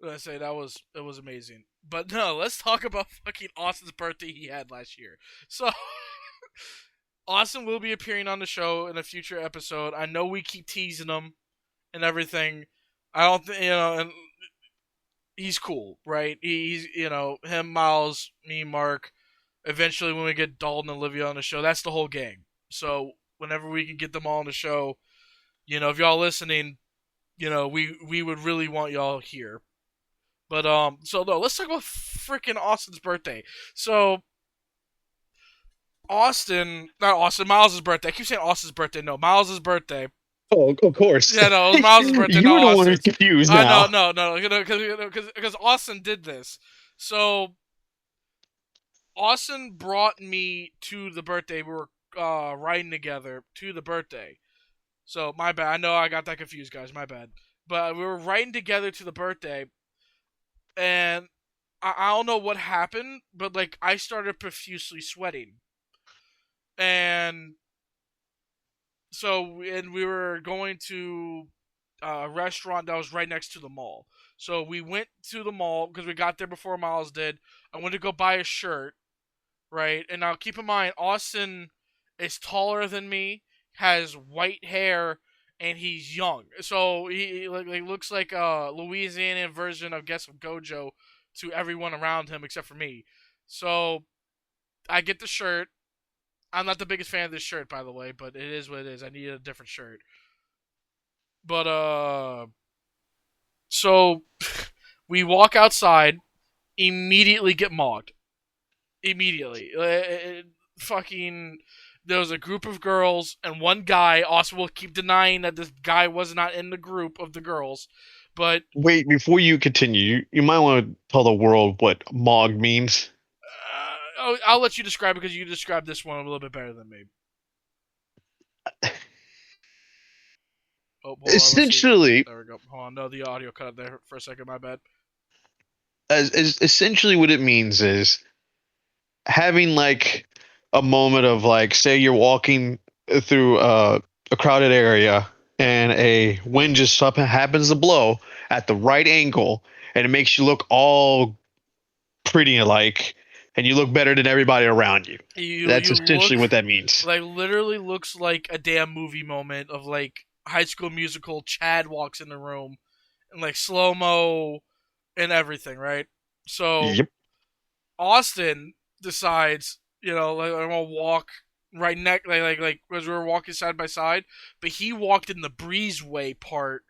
I say it was amazing. But no, let's talk about fucking Austin's birthday he had last year. So Austin will be appearing on the show in a future episode. I know we keep teasing him and everything. I don't think and he's cool, right? He's him, Miles, me, Mark. Eventually, when we get Dalton and Olivia on the show, that's the whole gang. So whenever we can get them all on the show, if y'all listening, we would really want y'all here. But so no, let's talk about freaking Austin's birthday. So not Austin, Miles' birthday. I keep saying Austin's birthday. No, Miles' birthday. Oh, of course. Yeah, no, it was Miles' birthday, not You're the one who's Austin's. confused No, now. no, because Austin did this. So Austin brought me to the birthday. We were riding together to the birthday. So my bad. I know I got that confused, guys. My bad. But we were riding together to the birthday, and I don't know what happened, but like I started profusely sweating, and and we were going to a restaurant that was right next to the mall. So we went to the mall because we got there before Miles did. I went to go buy a shirt, right? And now keep in mind, Austin is taller than me, has white hair, and he's young. So he looks like a Louisiana version of Guess of Gojo to everyone around him except for me. So I get the shirt. I'm not the biggest fan of this shirt, by the way, but it is what it is. I needed a different shirt. But so we walk outside, immediately get mogged. Immediately, fucking. There was a group of girls and one guy. Also, will keep denying that this guy was not in the group of the girls, but Wait, before you continue, you might want to tell the world what Mog means. I'll let you describe it because you described this one a little bit better than me. Oh, hold on. Let's see. Essentially, There we go. Hold on. No, the audio cut out there for a second. My bad. as essentially what it means is having like a moment of like, say you're walking through a crowded area and a wind just happens to blow at the right angle and it makes you look all pretty alike and you look better than everybody around you. That's You essentially look what that means. like literally looks like a damn movie moment of like High School Musical. Chad walks in the room and like slow mo and everything, right? So Yep. Austin decides, like I'm gonna walk right next, like as we were walking side by side, but he walked in the breezeway part,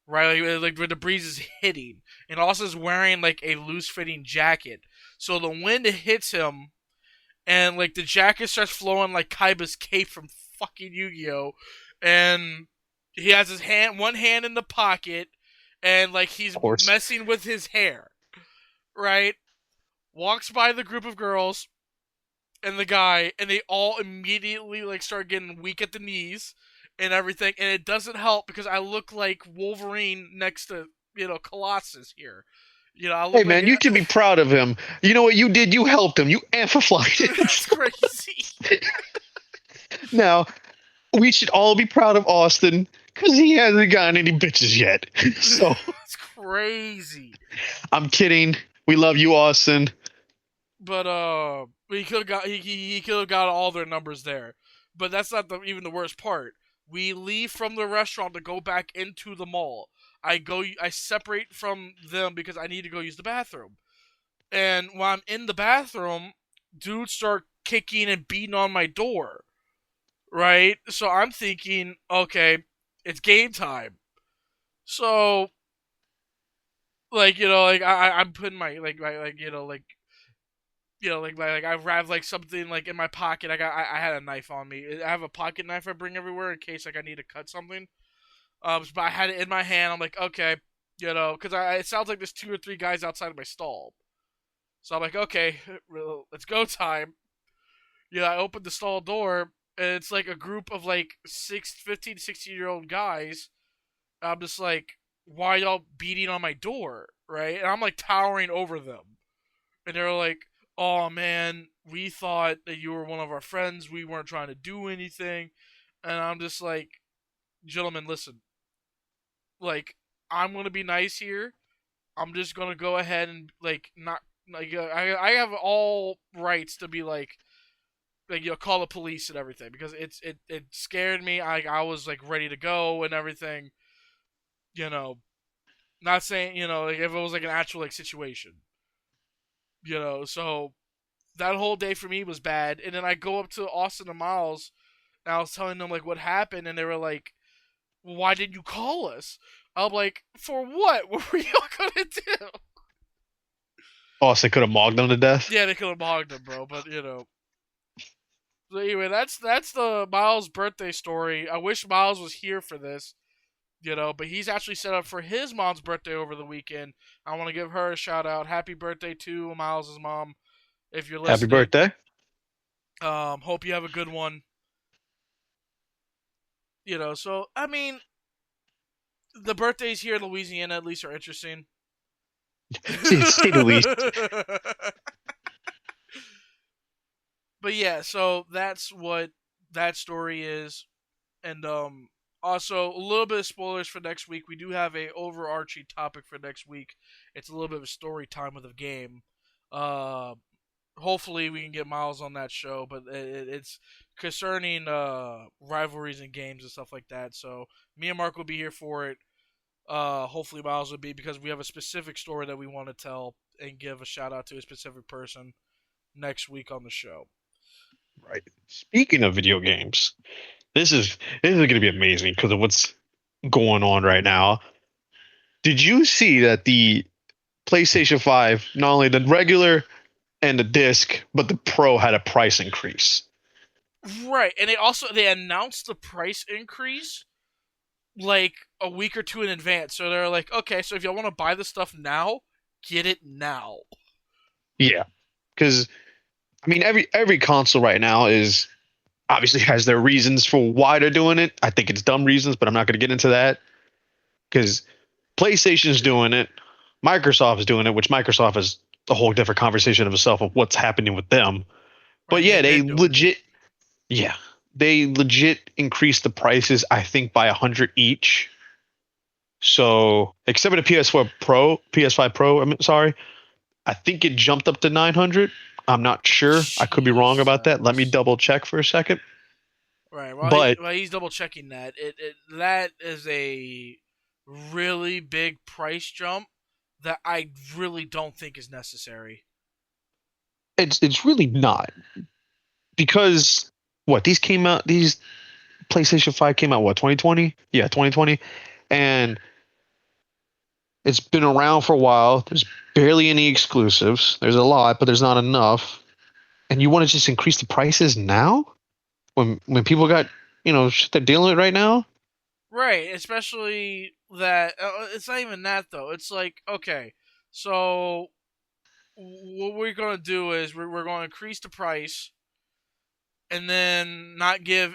right, like where the breeze is hitting, and Austin's wearing like a loose fitting jacket, so the wind hits him, and like the jacket starts flowing like Kaiba's cape from fucking Yu-Gi-Oh, and He has one hand in the pocket, and like he's Of course. messing with his hair, right? Walks by the group of girls and the guy, and they all immediately like start getting weak at the knees and everything, and it doesn't help because I look like Wolverine next to Colossus here. I Hey look like man, you should be proud of him. You know what you did? You helped him. You amplified it. that's crazy. Now we should all be proud of Austin because he hasn't gotten any bitches yet. So It's crazy. I'm kidding. We love you, Austin. But he could have got he could have got all their numbers there. But that's not even the worst part. We leave from the restaurant to go back into the mall. I separate from them because I need to go use the bathroom. And while I'm in the bathroom, dudes start kicking and beating on my door. Right? So I'm thinking, okay, it's game time. So like I'm putting my like I have like something like in my pocket. I had a knife on me. I have a pocket knife I bring everywhere in case like I need to cut something. But I had it in my hand. I'm like, okay, because it sounds like there's two or three guys outside of my stall. So I'm like, okay, let's go time. I opened the stall door, and it's like a group of like 15 to 16-year-old guys. I'm just like, why y'all beating on my door, right? And I'm like towering over them, and they're like, "Oh man, we thought that you were one of our friends. We weren't trying to do anything." And I'm just like, "Gentlemen, listen. Like, I'm gonna be nice here. I'm just gonna go ahead and like not like I have all rights to be like call the police and everything because it scared me. I was like ready to go and everything. You know, not saying like if it was like an actual like situation. So that whole day for me was bad. And then I go up to Austin and Miles, and I was telling them like what happened, and they were like, well, "Why did you call us?" I'm like, "For what? What were y'all gonna do?" Austin could have mogged him to death. Yeah, they could have hogged him, bro. But So anyway, that's the Miles birthday story. I wish Miles was here for this. But he's actually set up for his mom's birthday over the weekend. I want to give her a shout out. Happy birthday to Miles' mom, if you're Happy listening. birthday. Hope you have a good one. So I mean, the birthdays here in Louisiana at least are interesting. Say the least. But yeah, so that's what that story is, and also a little bit of spoilers for next week. We do have a overarching topic for next week. It's a little bit of a story time of the game. Uh, Hopefully we can get Miles on that show, but it's concerning rivalries and games and stuff like that. So me and Mark will be here for it. Hopefully Miles will be because we have a specific story that we want to tell and give a shout out to a specific person next week on the show. Right. Speaking of video games, this is going to be amazing because of what's going on right now. Did you see that the PlayStation 5, not only the regular and the disc, but the Pro had a price increase? Right, and they announced the price increase like a week or two in advance. So they're like, okay, so if y'all want to buy the stuff now, get it now. Yeah, because I mean every console right now is obviously has their reasons for why they're doing it. I think it's dumb reasons, but I'm not going to get into that because PlayStation's doing it, Microsoft's doing it, which Microsoft is a whole different conversation of itself of what's happening with them. But Right, yeah, they've they been doing it. legit, yeah, they legit increased the prices. I think by 100 each. So except for the PS4 Pro, PS5 Pro, I'm sorry, I think it jumped up to 900. I'm not sure. I could be wrong about that. Let me Jesus. double check for a second. Right. But While he's double checking that, that is a really big price jump that I really don't think is necessary. it's really not because what these PlayStation 5 came out what 2020? Yeah, 2020. And it's been around for a while. There's barely any exclusives. There's a lot, but there's not enough. And you want to just increase the prices now when people got, shit they're dealing with right now? Right, especially that it's not even that though. It's like, okay, so what we're going to do is we're going to increase the price and then not give,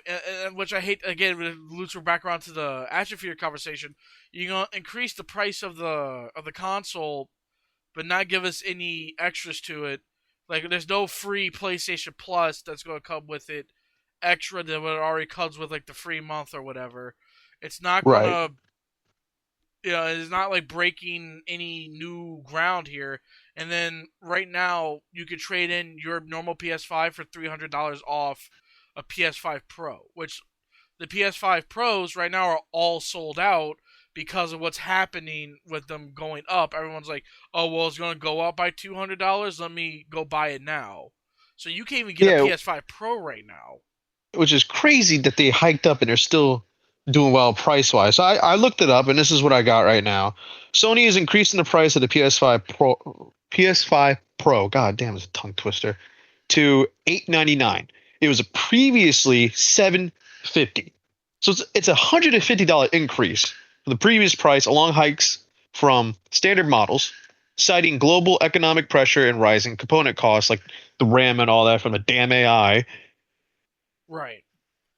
which I hate again. It loops back around to the atrophy conversation. You're gonna increase the price of the console, but not give us any extras to it. Like there's no free PlayStation Plus that's gonna come with it, extra than what it already comes with, like the free month or whatever. It's not Right. gonna, it's not like breaking any new ground here. And then right now, you could trade in your normal PS5 for $300 off a PS5 Pro, which the PS5 Pros right now are all sold out because of what's happening with them going up. Everyone's like, "Oh, well, it's going to go up by $200. Let me go buy it now." So you can't even get a Yeah, PS5 Pro right now. which is crazy that they hiked up and they're still doing well price wise. So I looked it up and this is what I got right now. Sony is increasing the price of the PS5 Pro. God damn, it's a tongue twister. To $899. It was previously $750. So it's $150 increase from the previous price, along hikes from standard models, citing global economic pressure and rising component costs like the RAM and all that from the damn AI. Right.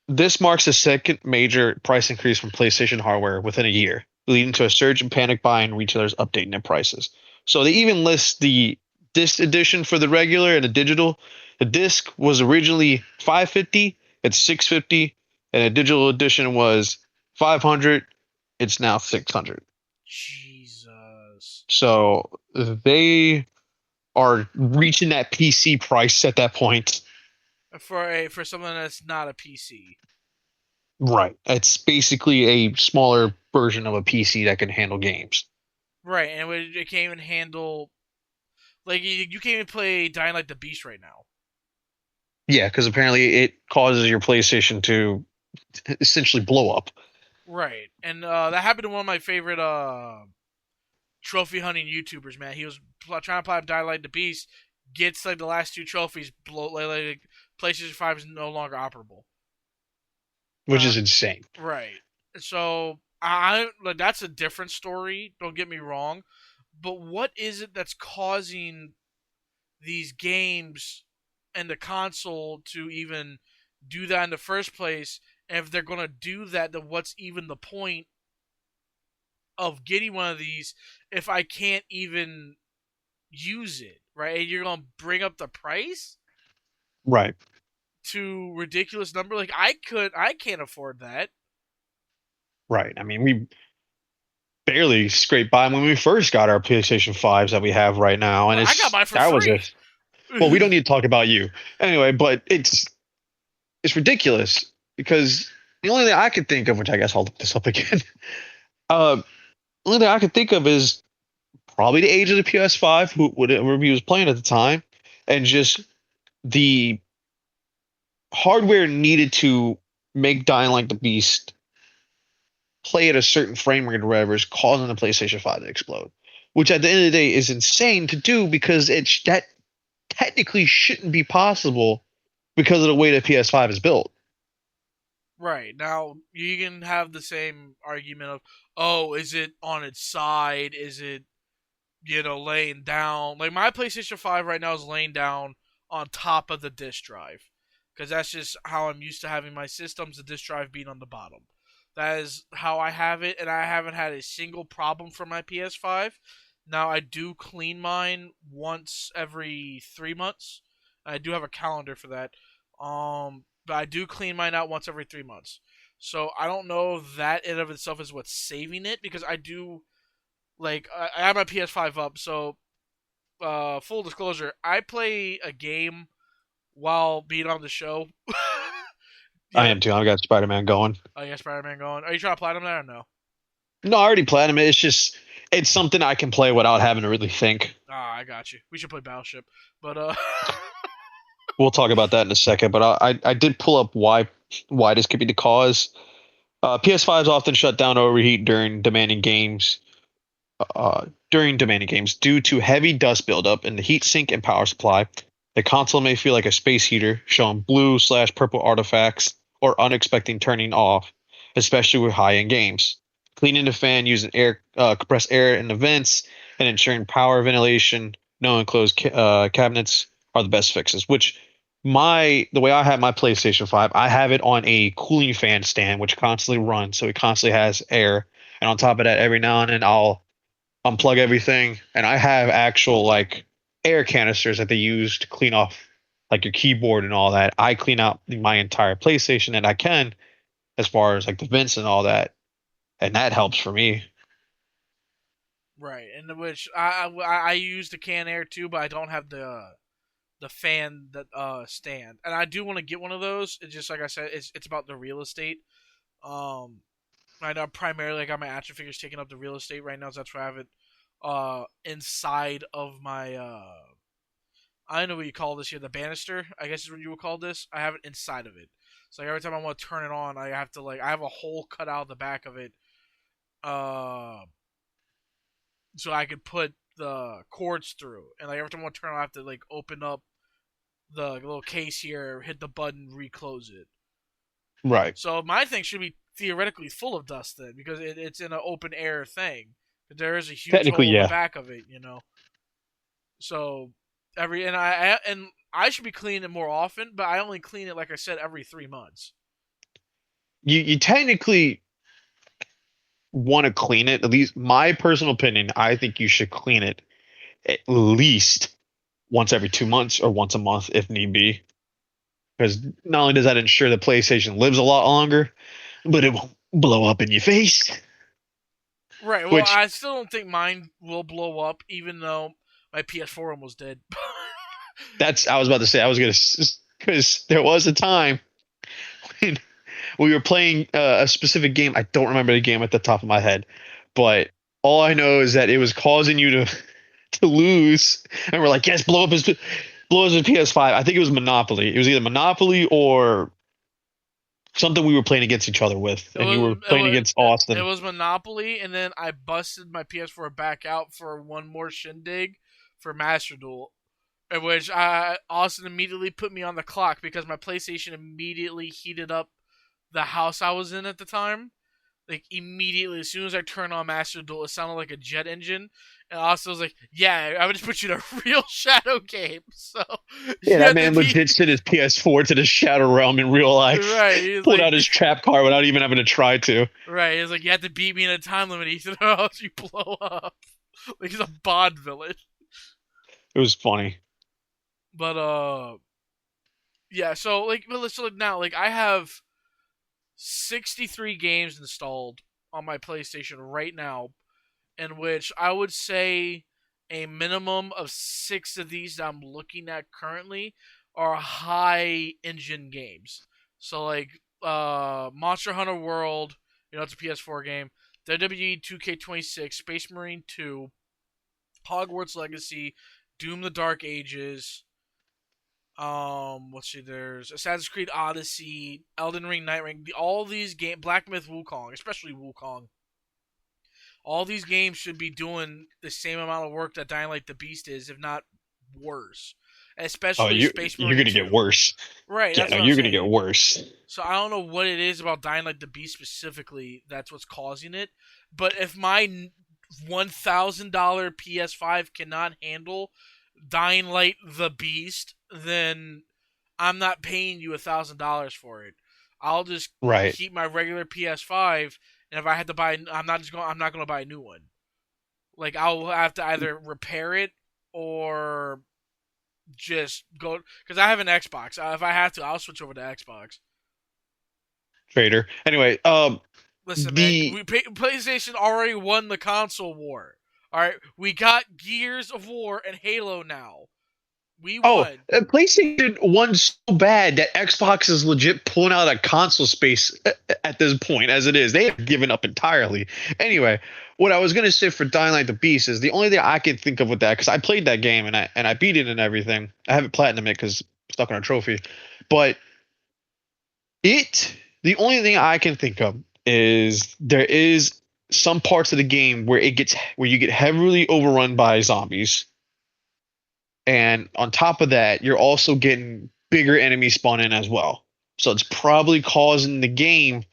This marks the second major price increase from PlayStation hardware within a year, leading to a surge in panic buying and retailers updating their prices. So they even list the disc edition for the regular and the digital. The disc was originally 550, it's 650, and the digital edition was 500, it's now 600. Jesus. So they are reaching that PC price at that point. For something that's not a PC. Right. It's basically a smaller version of a PC that can handle games. Right, and it can't even handle, like you can't even play Dying Like the Beast right now. Yeah, because apparently it causes your PlayStation to essentially blow up. Right, and that happened to one of my favorite trophy hunting YouTubers. Man, he was trying to play Dying Like the Beast, gets like the last two trophies, blow like PlayStation 5 is no longer operable. Which is insane. Right, so I like that's a different story. Don't get me wrong, but what is it that's causing these games and the console to even do that in the first place? And if they're going to do that, then what's even the point of getting one of these if I can't even use it, right? And you're going to bring up the price Right. to ridiculous number. Like I can't afford that. Right. I mean, we barely scraped by when we first got our PlayStation 5s that we have right now. And I got it's mine for that was free. a well, we don't need to talk about you. Anyway, but it's ridiculous because the only thing I could think of, which I guess I'll look this up again, the only thing I could think of is probably the age of the PS5, whatever he was playing at the time, and just the hardware needed to make Dying Like the Beast play at a certain frame rate or whatever is causing the PlayStation 5 to explode. Which at the end of the day is insane to do because that technically shouldn't be possible because of the way the PS5 is built. Right. Now, you can have the same argument of, oh, is it on its side? Is it, laying down? Like, my PlayStation 5 right now is laying down on top of the disk drive. Because that's just how I'm used to having my systems, the disk drive being on the bottom. That is how I have it, and I haven't had a single problem for my PS5. Now, I do clean mine once every 3 months. I do have a calendar for that. But I do clean mine out once every 3 months. So I don't know if that in of itself is what's saving it because I do like I have my PS5 up. So full disclosure, I play a game while being on the show. I Yeah. am too. I've got Spider-Man going. Oh yeah, Spider-Man going. Are you trying to platinum that or no? No, I already platinum it. It's just it's something I can play without having to really think. Ah, I got you. We should play Battleship, but We'll talk about that in a second. But I did pull up why this could be the cause. PS5s often shut down or overheat during demanding games due to heavy dust buildup in the heat sink and power supply. The console may feel like a space heater, showing blue/purple artifacts or unexpected turning off. especially with high-end games. Cleaning the fan using air, compressed air in the vents, and ensuring power ventilation, no enclosed cabinets are the best fixes. Which the way I have my PlayStation 5, I have it on a cooling fan stand, which constantly runs, so it constantly has air. And on top of that, every now and then I'll unplug everything, and I have actual like air canisters that they use to clean off like your keyboard and all that. I clean out my entire PlayStation and I can as far as like the vents and all that, and that helps for me. Right, and which I use the can air too, but I don't have the fan that stand, and I do want to get one of those. It's just like I said, it's about the real estate. Um, right now primarily I got my action figures taking up the real estate right now, so that's why I have it inside of my I don't know what you call this here, the banister, I guess is what you would call this. I have it inside of it. So like, every time I want to turn it on, I have to like I have a hole cut out the back of it, uh, so I could put the cords through. And like every time I want to turn it on, I have to like open up the little case here, hit the button, reclose it. Right. So my thing should be theoretically full of dust then, because it's in an open air thing. There is a huge Technically, hole in the yeah. back of it, you know. So I should be cleaning it more often, but I only clean it like I said every 3 months. You technically want to clean it. At least my personal opinion, I think you should clean it at least once every 2 months or once a month if need be. Because not only does that ensure the PlayStation lives a lot longer, but it won't blow up in your face. Right. Well, Which I still don't think mine will blow up, even though my PS4 almost did. that's I was about to say I was gonna because there was a time when we were playing a specific game. I don't remember the game at the top of my head, but all I know is that it was causing you to to lose, and we're like, yes, blow up his PS5. I think it was Monopoly. It was either Monopoly or something we were playing against each other with, It and you was were playing against it Austin. was Monopoly, and then I busted my PS4 back out for one more shindig for Master Duel, in which Austin immediately put me on the clock because my PlayStation immediately heated up the house I was in at the time. Like immediately, as soon as I turned on Master Duel, it sounded like a jet engine. And Austin was like, "Yeah, I would just put you in a real Shadow game, so Yeah, you that have to man be legit sent his PS4 to the Shadow Realm in real life, right." He's pulled like, out his trap card without even having to try to. right. He's like, "You have to beat me in a time limit, Ethan, or else you blow up." Like he's a Bond villain. It was funny. But yeah. So like, now, like I have 63 games installed on my PlayStation right now, in which I would say a minimum of 6 of these that I'm looking at currently are high engine games. So like Monster Hunter World, it's a PS4 game. WWE 2K26, Space Marine 2, Hogwarts Legacy, Doom the Dark Ages. Let's see. There's Assassin's Creed Odyssey, Elden Ring, Night Ring. All these games, Black Myth Wukong, especially Wukong, all these games should be doing the same amount of work that Dying Light the Beast is, if not worse. Oh, Especially Space you're Marine gonna get 2. worse. Right, Yeah, that's no, what I'm you're gonna get saying. worse. So I don't know what it is about Dying Light the Beast specifically that's what's causing it. But if my $1,000 PS5 cannot handle Dying Light the Beast, then I'm not paying you $1,000 for it. I'll just Right. keep my regular PS5, and if I had to buy, I'm not going to buy a new one. Like I'll have to either repair it or just go, because I have an Xbox. If I have to, I'll switch over to Xbox. Trader. Anyway, Listen, man, the PlayStation already won the console war. All right, we got Gears of War and Halo now. We oh, won. PlayStation won so bad that Xbox is legit pulling out of console space at this point, as it is. They have given up entirely. Anyway, what I was gonna say for Dying Light the Beast is the only thing I can think of with that, because I played that game and I beat it and everything. I haven't platinum it because stuck on a trophy, but the only thing I can think of is there is some parts of the game where you get heavily overrun by zombies, and on top of that, you're also getting bigger enemies spawn in as well. So it's probably causing the game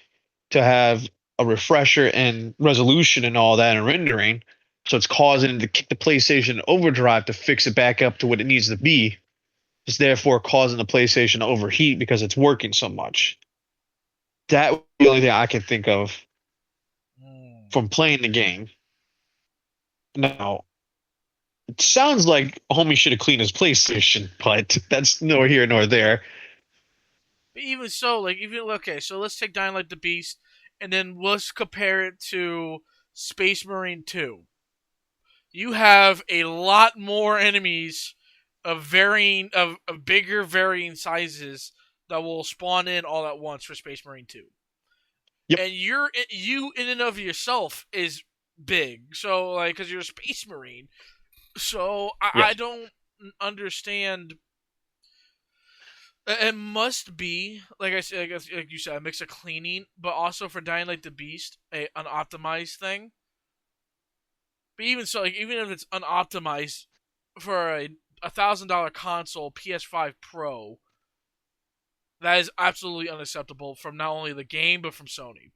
to have a refresher and resolution and all that and rendering. So it's causing the PlayStation overdrive to fix it back up to what it needs to be. It's therefore causing the PlayStation to overheat because it's working so much. That would be the only thing I can think of Mm. from playing the game. Now, it sounds like homie should have cleaned his PlayStation, but that's nor here nor there. But even so, like even okay, so let's take Dying Light the Beast, and then let's compare it to Space Marine 2. You have a lot more enemies of bigger varying sizes that will spawn in all at once for Space Marine 2. Yep. And you in and of yourself is big. So like cuz you're a Space Marine. So I Yes. don't understand. It must be like I said, like you said, a mix of cleaning, but also for Dying Like the Beast, an optimized thing. But even so, like even if it's unoptimized for a $1,000 console, PS5 Pro, that is absolutely unacceptable from not only the game but from Sony.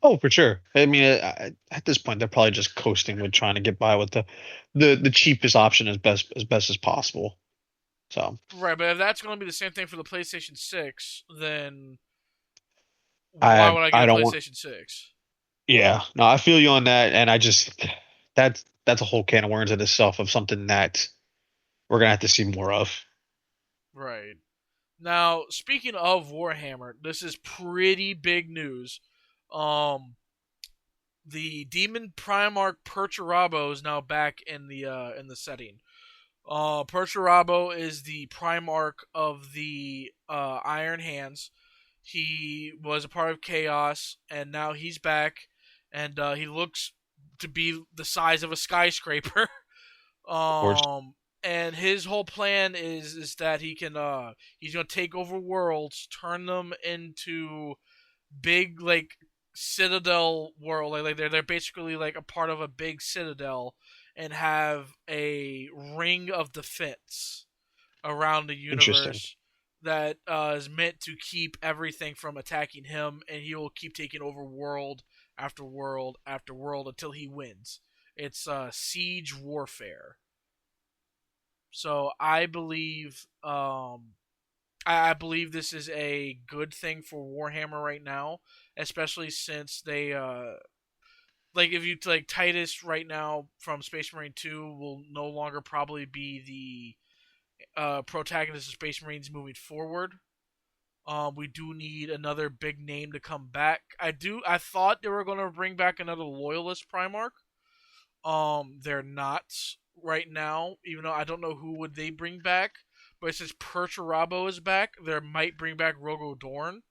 Oh, for sure. I mean, at this point, they're probably just coasting with trying to get by with the cheapest option as best as possible. So Right, but if that's going to be the same thing for the PlayStation 6, then why I would I get I a don't want. PlayStation 6? Yeah, no, I feel you on that, and I just that's a whole can of worms in itself of something that we're gonna have to see more of. Right. Now, speaking of Warhammer, this is pretty big news. Um, the Demon Primarch Perturabo is now back in the setting. Perturabo is the Primarch of the Iron Hands. He was a part of Chaos, and now he's back, and he looks to be the size of a skyscraper. Of course, And his whole plan is that he's gonna take over worlds, turn them into big like citadel world, like they're basically like a part of a big citadel, and have a ring of defense around the interesting. universe that is meant to keep everything from attacking him, and he will keep taking over world after world after world until he wins. It's siege warfare. So I believe this is a good thing for Warhammer right now, especially since they like if you like Titus right now from Space Marine 2 will no longer probably be the protagonist of Space Marines moving forward. We do need another big name to come back. I thought they were going to bring back another loyalist Primarch. They're not right now, even though I don't know who would they bring back. But since Perturabo is back, they might bring back Rogo Dorn,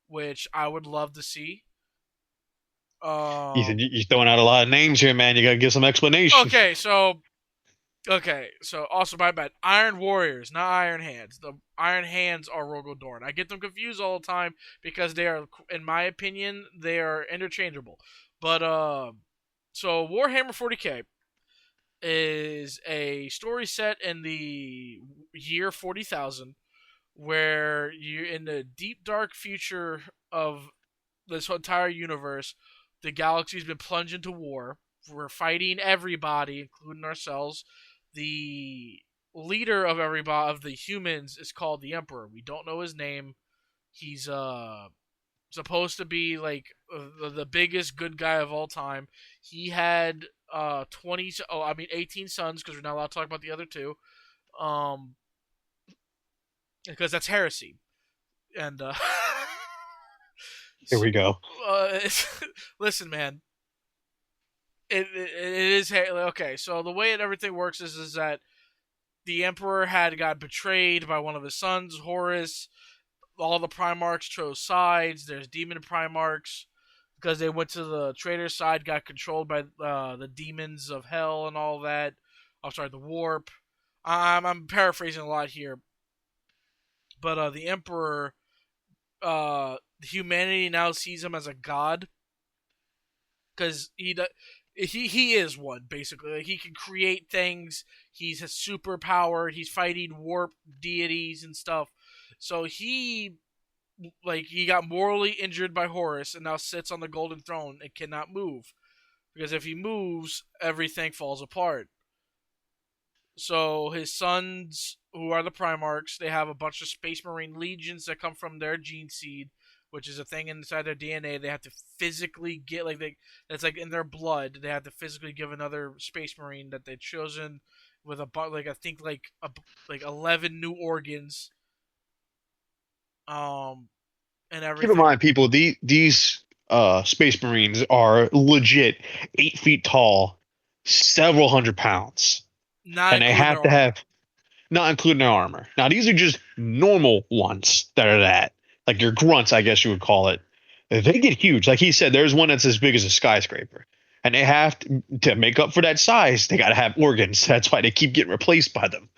which I would love to see. Ethan, Um, you're throwing out a lot of names here, man. You gotta give some explanation. okay, so also my bad. Iron Warriors, not Iron Hands. The Iron Hands are Rogo Dorn. I get them confused all the time because they are, in my opinion, they are interchangeable. But so Warhammer 40k is a story set in the year 40,000 where you're in the deep dark future of this entire universe. The galaxy's been plunged into war. We're fighting everybody, including ourselves. The leader of everybody of the humans is called the Emperor. We don't know his name. He's supposed to be like the biggest good guy of all time. He had 20 oh I mean 18 sons because we're not allowed to talk about the other two. Um because that's heresy. And Here we go. uh, listen, man, it is okay. So the way everything works is that the emperor had got betrayed by one of his sons, Horus. All the Primarchs chose sides. There's demon Primarchs because they went to the traitor side, got controlled by the demons of hell and all that. I'm sorry, the warp. I'm paraphrasing a lot here, but the emperor, humanity now sees him as a god because he is one basically. Like he can create things. He's a super powered. He's fighting warp deities and stuff. So he like he got morally injured by Horus and now sits on the golden throne and cannot move because if he moves, everything falls apart. So his sons, who are the Primarchs, they have a bunch of Space Marine legions that come from their gene seed, which is a thing inside their DNA. They have to physically get that's like in their blood. They have to physically give another Space Marine that they've chosen with I think like 11 new organs, um, and Keep in everything. mind, people, these Space Marines are legit 8 feet tall, several hundred pounds, Not and they including their have to armor. have not including their armor. Now, these are just normal ones that are that, like your grunts, I guess you would call it. They get huge. Like he said, there's one that's as big as a skyscraper, and they have to make up for that size. They got to have organs. That's why they keep getting replaced by them.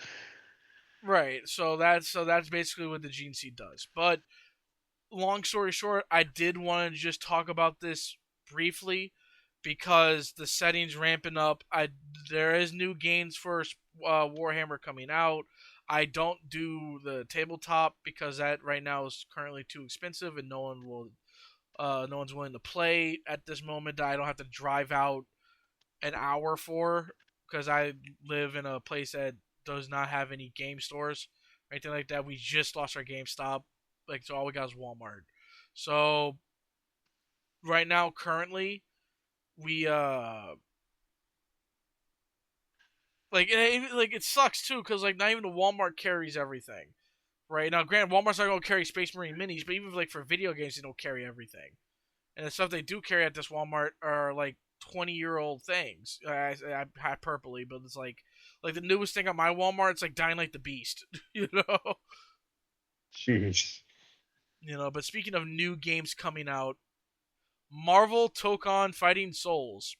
Right. So that's basically what the gene seed does. But long story short, I did want to just talk about this briefly because the setting's ramping up. There is new games for Warhammer coming out. I don't do the tabletop because that right now is currently too expensive and no one's willing to play at this moment. I don't have to drive out an hour for because I live in a place that does not have any game stores or anything like that. We just lost our GameStop, like so all we got is Walmart. So right now, currently, we like it sucks too because like not even the Walmart carries everything. Right now, granted, Walmart's not gonna carry Space Marine minis, but even like for video games, they don't carry everything. And the stuff they do carry at this Walmart are like 20-year-old things. I hyperbole, but it's like the newest thing at my Walmart. It's like Dying Like the Beast, you know. Jeez. But speaking of new games coming out, Marvel took on Fighting Souls.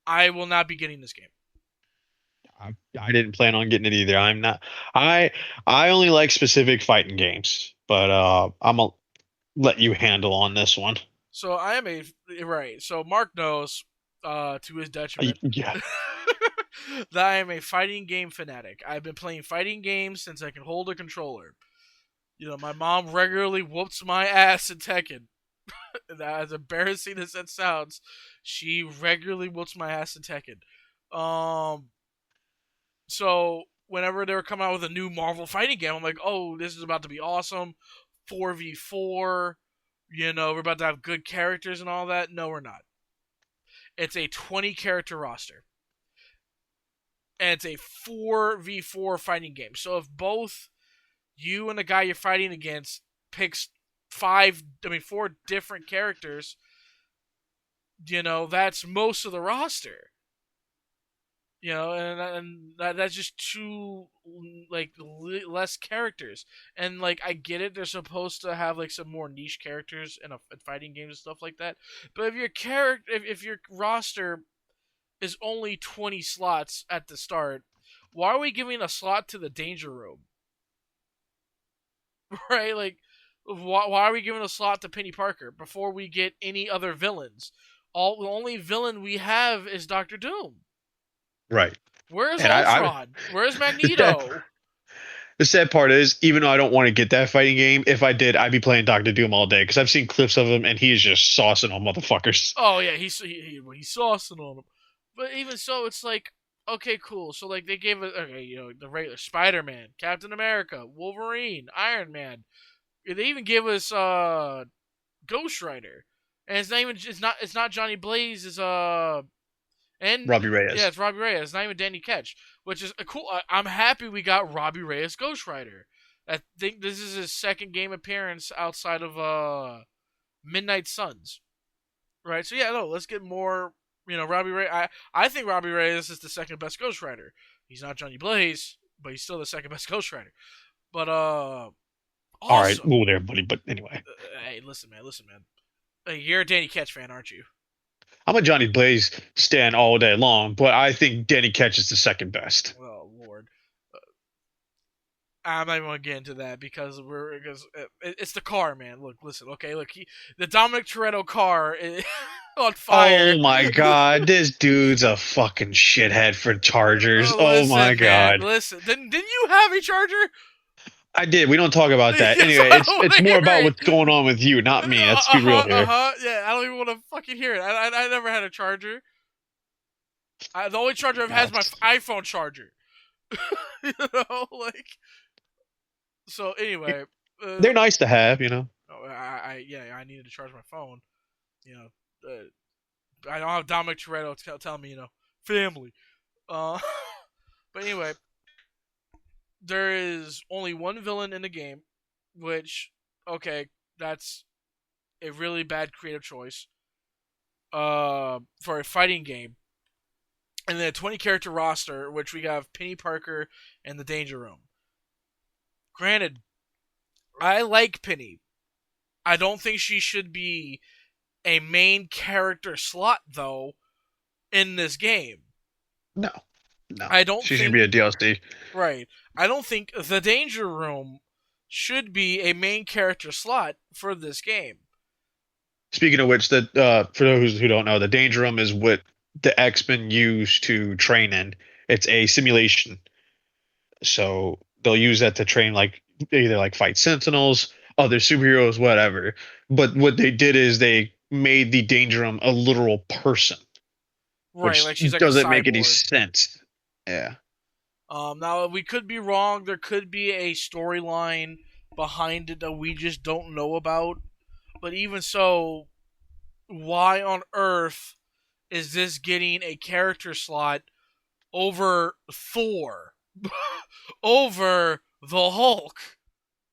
I will not be getting this game. I didn't plan on getting it either. I'm not. I I only like specific fighting games, but I'm gonna let you handle on this one. So I am a right. So Mark knows, to his detriment, Yeah. that I am a fighting game fanatic. I've been playing fighting games since I can hold a controller. My mom regularly whoops my ass in Tekken. As embarrassing as that sounds, she regularly whoops my ass in Tekken. Um, so whenever they were coming out with a new Marvel fighting game, I'm like, oh, this is about to be awesome. 4v4. We're about to have good characters and all that. No, we're not. It's a 20 character roster. And it's a 4v4 fighting game. So if both you and the guy you're fighting against picks four different characters, that's most of the roster. That's just too like less characters. And like I get it, they're supposed to have like some more niche characters in fighting games and stuff like that. But if your roster is only 20 slots at the start, why are we giving a slot to the danger room? Right? Like, why are we giving a slot to Penny Parker before we get any other villains? The only villain we have is Doctor Doom. Right. Where's And Ultron? Where's the sad, Magneto? the sad part is, even though I don't want to get that fighting game, if I did, I'd be playing Doctor Doom all day because I've seen clips of him and he is just saucing on motherfuckers. Oh yeah, he's saucing on him. But even so, it's like, okay, cool. So like they gave us the regular Spider-Man, Captain America, Wolverine, Iron Man. They even gave us Ghost Rider, and it's not Johnny Blaze. And Robbie yeah, Reyes. it's Robbie Reyes. It's not even Danny Ketch, which is cool. I'm happy we got Robbie Reyes Ghost Rider. I think this is his second game appearance outside of Midnight Suns, right? So yeah, no, let's get more. Robbie Reyes. I think Robbie Reyes is the second best Ghost Rider. He's not Johnny Blaze, but he's still the second best Ghost Rider. But All right, awesome. move there, buddy. But anyway, Hey, listen, man. You're a Danny Ketch fan, aren't you? I'm a Johnny Blaze stan all day long, but I think Danny Ketch is the second best. Oh Lord. I'm not even gonna get into that because it's the car, man. Look, listen, okay, look, the Dominic Toretto car is on Oh fire. my god, this dude's a fucking shithead for Chargers. Oh my Listen, man, god. listen. Didn't you have a Charger? I did. We don't talk about that. So Anyway, I don't want it's to more hear about it. what's going on with you, not me. Let's be real here. Yeah, I don't even want to fucking hear it. I never had a charger. The only charger I've had is my That's, iPhone charger. You know, like so. Anyway, they're nice to have, you know. yeah, I needed to charge my phone. You know, I don't have Dominic Toretto telling me, family. Uh, but anyway, there is only one villain in the game, which okay, that's a really bad creative choice. For a fighting game, and then a 20 character roster, which we have Penny Parker and the Danger Room. Granted, I like Penny. I don't think she should be a main character slot though in this game. No, no. I don't She should think be a DLC. right. I don't think the Danger Room should be a main character slot for this game. Speaking of which, that for those who don't know, the Danger Room is what the X-Men use to train in. It's a simulation, so they'll use that to train like either like fight Sentinels, other superheroes, whatever. But what they did is they made the Danger Room a literal person, Right, which like she's like a doesn't make any cyborg. sense. Yeah. Now we could be wrong. There could be a storyline behind it that we just don't know about. But even so, why on earth is this getting a character slot over Thor, over the Hulk,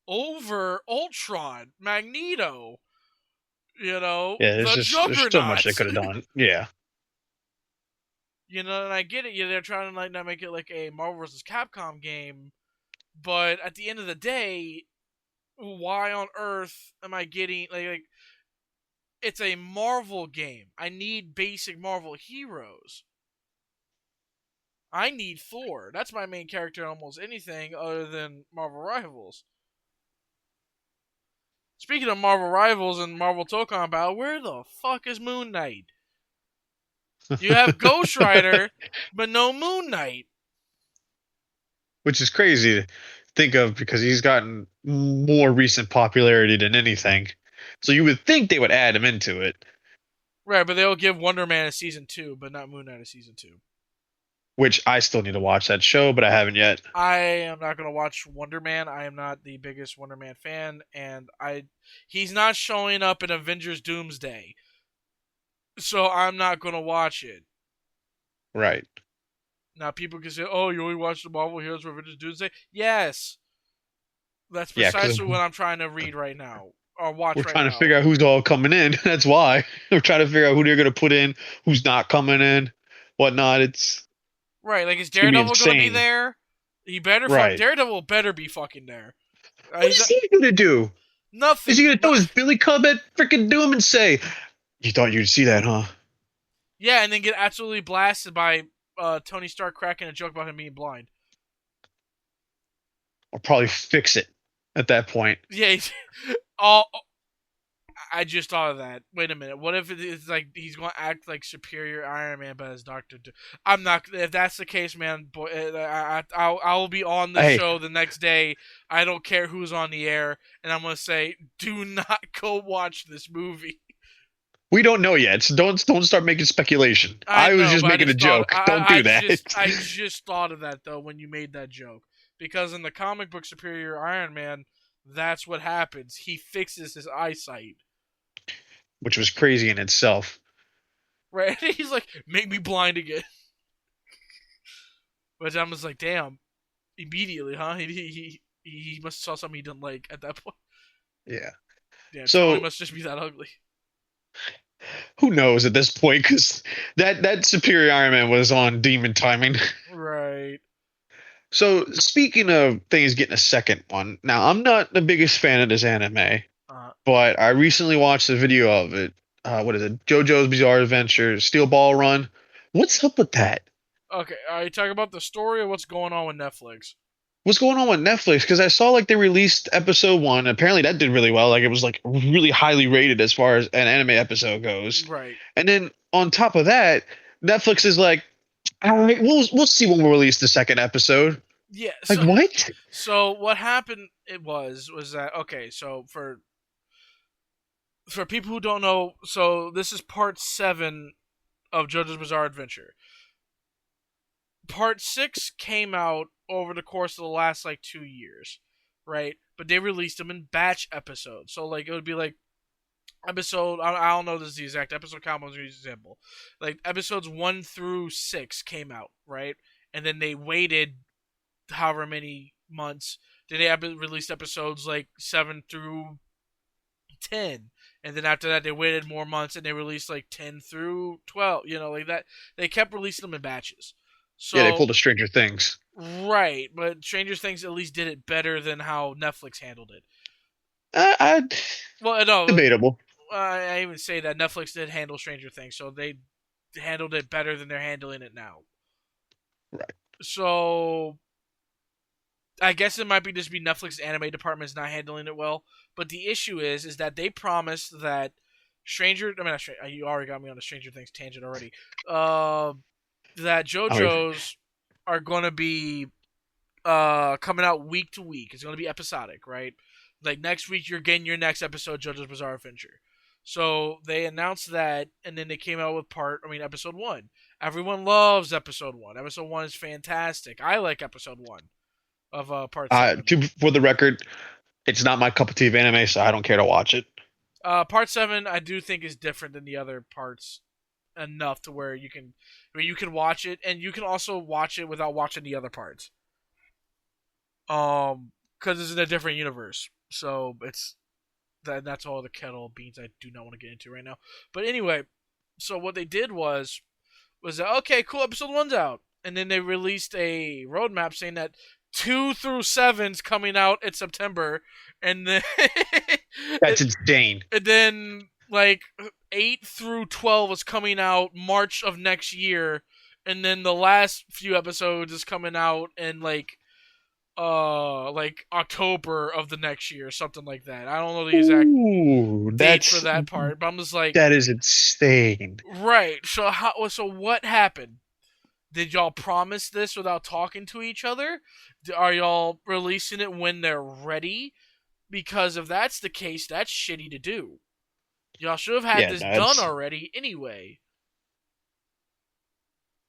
over Ultron, Magneto, Yeah, the there's so much they Juggernaut? could have done. Yeah. And I get it. They're trying to like not make it like a Marvel vs. Capcom game, but at the end of the day, why on earth am I getting like it's a Marvel game? I need basic Marvel heroes. I need Thor. That's my main character in almost anything other than Marvel Rivals. Speaking of Marvel Rivals and Marvel Tokon Battle, where the fuck is Moon Knight? You have Ghost Rider, but no Moon Knight. Which is crazy to think of because he's gotten more recent popularity than anything. So you would think they would add him into it, Right, but they'll give Wonder Man a season 2, but not Moon Knight a season 2. which I still need to watch that show, but I haven't yet. I am not going to watch Wonder Man. I am not the biggest Wonder Man fan, and he's not showing up in Avengers Doomsday. So I'm not going to watch it. Right. Now people can say, "Oh, you only watch the Marvel Heroes for Avengers Doomsday?" Yes, that's Yeah, because precisely what I'm trying to read right now or we're watch right trying to now. figure out who's all coming in. That's why we're trying to figure out who they're going to put in, who's not coming in, whatnot. Right, like is It's going to be Daredevil going to be insane. there? He better Right. Daredevil better be fucking there. What is he going to do? Is he Nothing. going to throw his Billy Club at freaking Doom and say, "You thought you'd see that, huh?" Yeah, and then get absolutely blasted by Tony Stark cracking a joke about him being blind. Or probably fix it at that point. Yeah, all I just thought of that. Wait a minute. What if it's like he's going to act like superior Iron Man, but as Doctor Doom? I'm not. If that's the case, man, boy, I will be on the Hey, show the next day. I don't care who's on the air, and I'm going to say, do not go watch this movie. we don't know yet, so don't start making speculation. I I was know, just but I making a just thought joke. Don't do that. I just thought of that though when you made that joke because in the comic book Superior Iron Man, that's what happens. He fixes his eyesight. Which was crazy in itself. Right? He's like, make me blind again. But I'm just like, damn, immediately, huh? He must have saw something he didn't like at that point. Yeah. Damn, Tony So must just be that ugly. who knows at this point? Because that Superior Iron Man was on demon timing. Right. So speaking of things getting a second one, now I'm not the biggest fan of this anime, Uh, but I recently watched a video of it. What is it? JoJo's Bizarre Adventure, Steel Ball Run. What's up with that? okay, are you talking about the story or what's going on with Netflix? What's going on with Netflix? Because I saw like they released episode one. Apparently that did really well. Like it was like really highly rated as far as an anime episode goes. Right. And then on top of that, Netflix is like, all right, we'll see when we release the second episode. Yeah. Like So what? so what happened? It was that okay? So for people who don't know, so this is part 7 of JoJo's Bizarre Adventure. Part 6 came out over the course of the last like 2 years, right? But they released them in batch episodes. So like it would be like episode I don't know this is the exact episode count, but I'm use an example. Like episodes 1 through 6 came out, right? And then they waited however many months. Then they released episodes like 7 through 10, and then after that they waited more months and they released like 10 through 12. Like that. They kept releasing them in batches. Yeah, they So pulled a Stranger Things. right, but Stranger Things at least did it better than how Netflix handled it. I Well, no, debatable. I even say that Netflix did handle Stranger Things, so they handled it better than they're handling it now. Right. So I guess it might be just be Netflix anime department is not handling it well. But the issue is that they promised that you already got me on a Stranger Things tangent already. Uh, that I mean, JoJo's are going to be coming out week to week. It's going to be episodic, right? Like next week, you're getting your next episode, JoJo's Bizarre Adventure. So they announced that, and then they came out with episode 1. Everyone loves episode 1. Episode 1 is fantastic. I like episode 1 of part 7. for the record, it's not my cup of tea of anime, so I don't care to watch it. Part 7, I do think is different than the other parts enough to where you can watch it, and you can also watch it without watching the other parts. Because it's in a different universe, so that's all the kettle of beans I do not want to get into right now. But anyway, so what they did was that okay, cool, episode 1's out, and then they released a roadmap saying that 2 through 7's coming out in September, and then That's insane. and then like 8 through 12 is coming out March of next year, and then the last few episodes is coming out in like October of the next year, something like that. I don't know the exact Ooh, date for that part, but I'm just like, that is insane. right. So what happened? Did y'all promise this without talking to each other? Are y'all releasing it when they're ready? Because if that's the case, that's shitty to do. Y'all should have had Yeah, this done that's already anyway.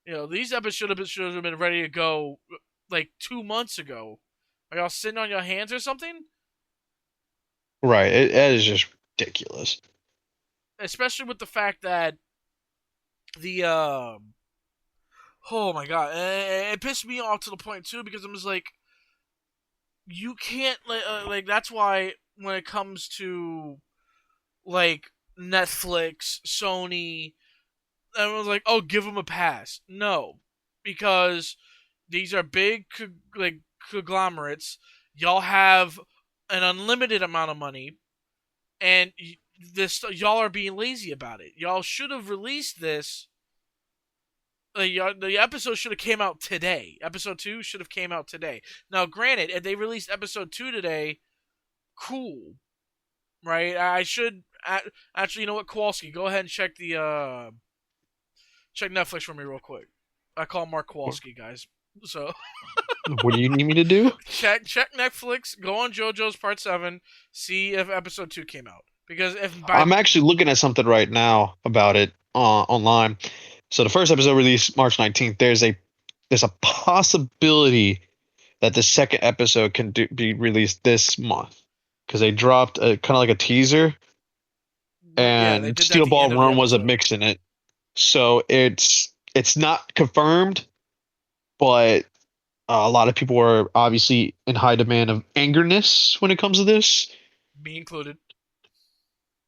These episodes should have been ready to go like 2 months ago. Are y'all sitting on your hands or something? right. That is just ridiculous. Especially with the fact that the oh my god, it pissed me off to the point too because I'm just like, you can't like that's why when it comes to like Netflix, Sony, everyone's like, oh, give them a pass. No, because these are big like conglomerates. Y'all have an unlimited amount of money, and y'all are being lazy about it. Y'all should have released this. The episode should have came out today. Episode 2 should have came out today. Now, granted, if they released episode 2 today, cool, right? I should actually, you know what, Kowalski, go ahead and check Netflix for me real quick. I call Mark Kowalski, guys. So What do you need me to do? check Netflix. Go on JoJo's Part 7. See if episode 2 came out. Because if by I'm actually looking at something right now about it online. So the first episode released March 19th. There's a possibility that the second episode be released this month because they dropped a kind of like a teaser, yeah, they and did that at Steel the end Ball of the Run was a episode. mix in it. So it's not confirmed, but a lot of people are obviously in high demand of angerness when it comes to this, Me included.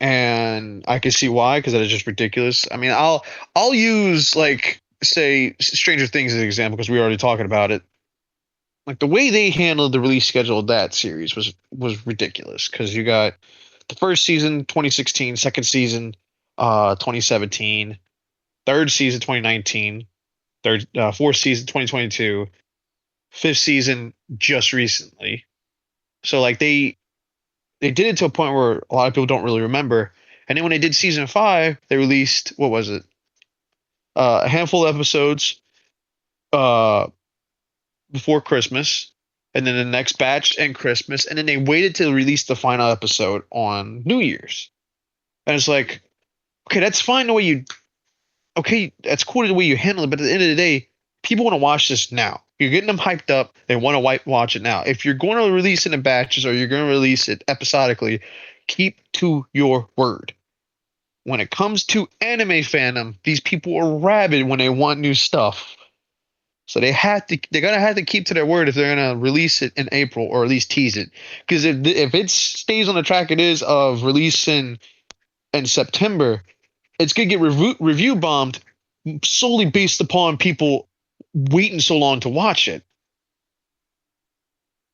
and I can see why because that is just ridiculous. I mean, I'll use like say Stranger Things as an example because we were already talking about it. Like the way they handled the release schedule of that series was ridiculous because you got the first season 2016, second season 2017, third season 2019, fourth season 2022, fifth season just recently. So like they did it to a point where a lot of people don't really remember. And then when they did season 5, they released what was it? A handful of episodes uh before Christmas, and then the next batch and Christmas, and then they waited to release the final episode on New Year's. And it's like, okay, that's fine the way you, okay, that's cool the way you handle it, but at the end of the day, people want to watch this now. You're getting them hyped up. They want to watch it now. If you're going to release it in batches or you're going to release it episodically, keep to your word. When it comes to anime fandom, these people are rabid when they want new stuff. So they're gonna have to keep to their word if they're gonna release it in April or at least tease it. Because if it stays on the track it is of releasing in September, it's gonna get review bombed solely based upon people waiting so long to watch it.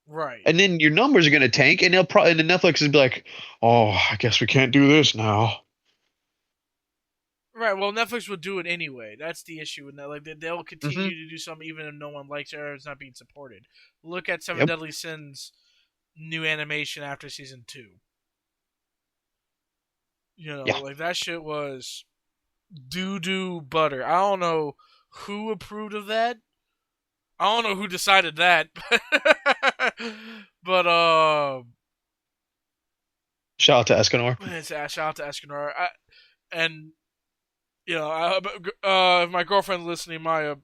Right. And then your numbers are gonna tank, and they'll probably and the Netflix is be like, oh, I guess we can't do this now. Right. Well, Netflix will do it anyway. That's the issue with that. Like they'll Mm-hmm. continue to do something even if no one likes it or it's not being supported. Look at Seven Yep. Deadly Sins new animation after season 2. Yeah. Like that shit was doo doo butter. I don't know who approved of that. I don't know who decided that. But Shout out to Escanor. shout out to Escanor. And my girlfriend listening, Maya,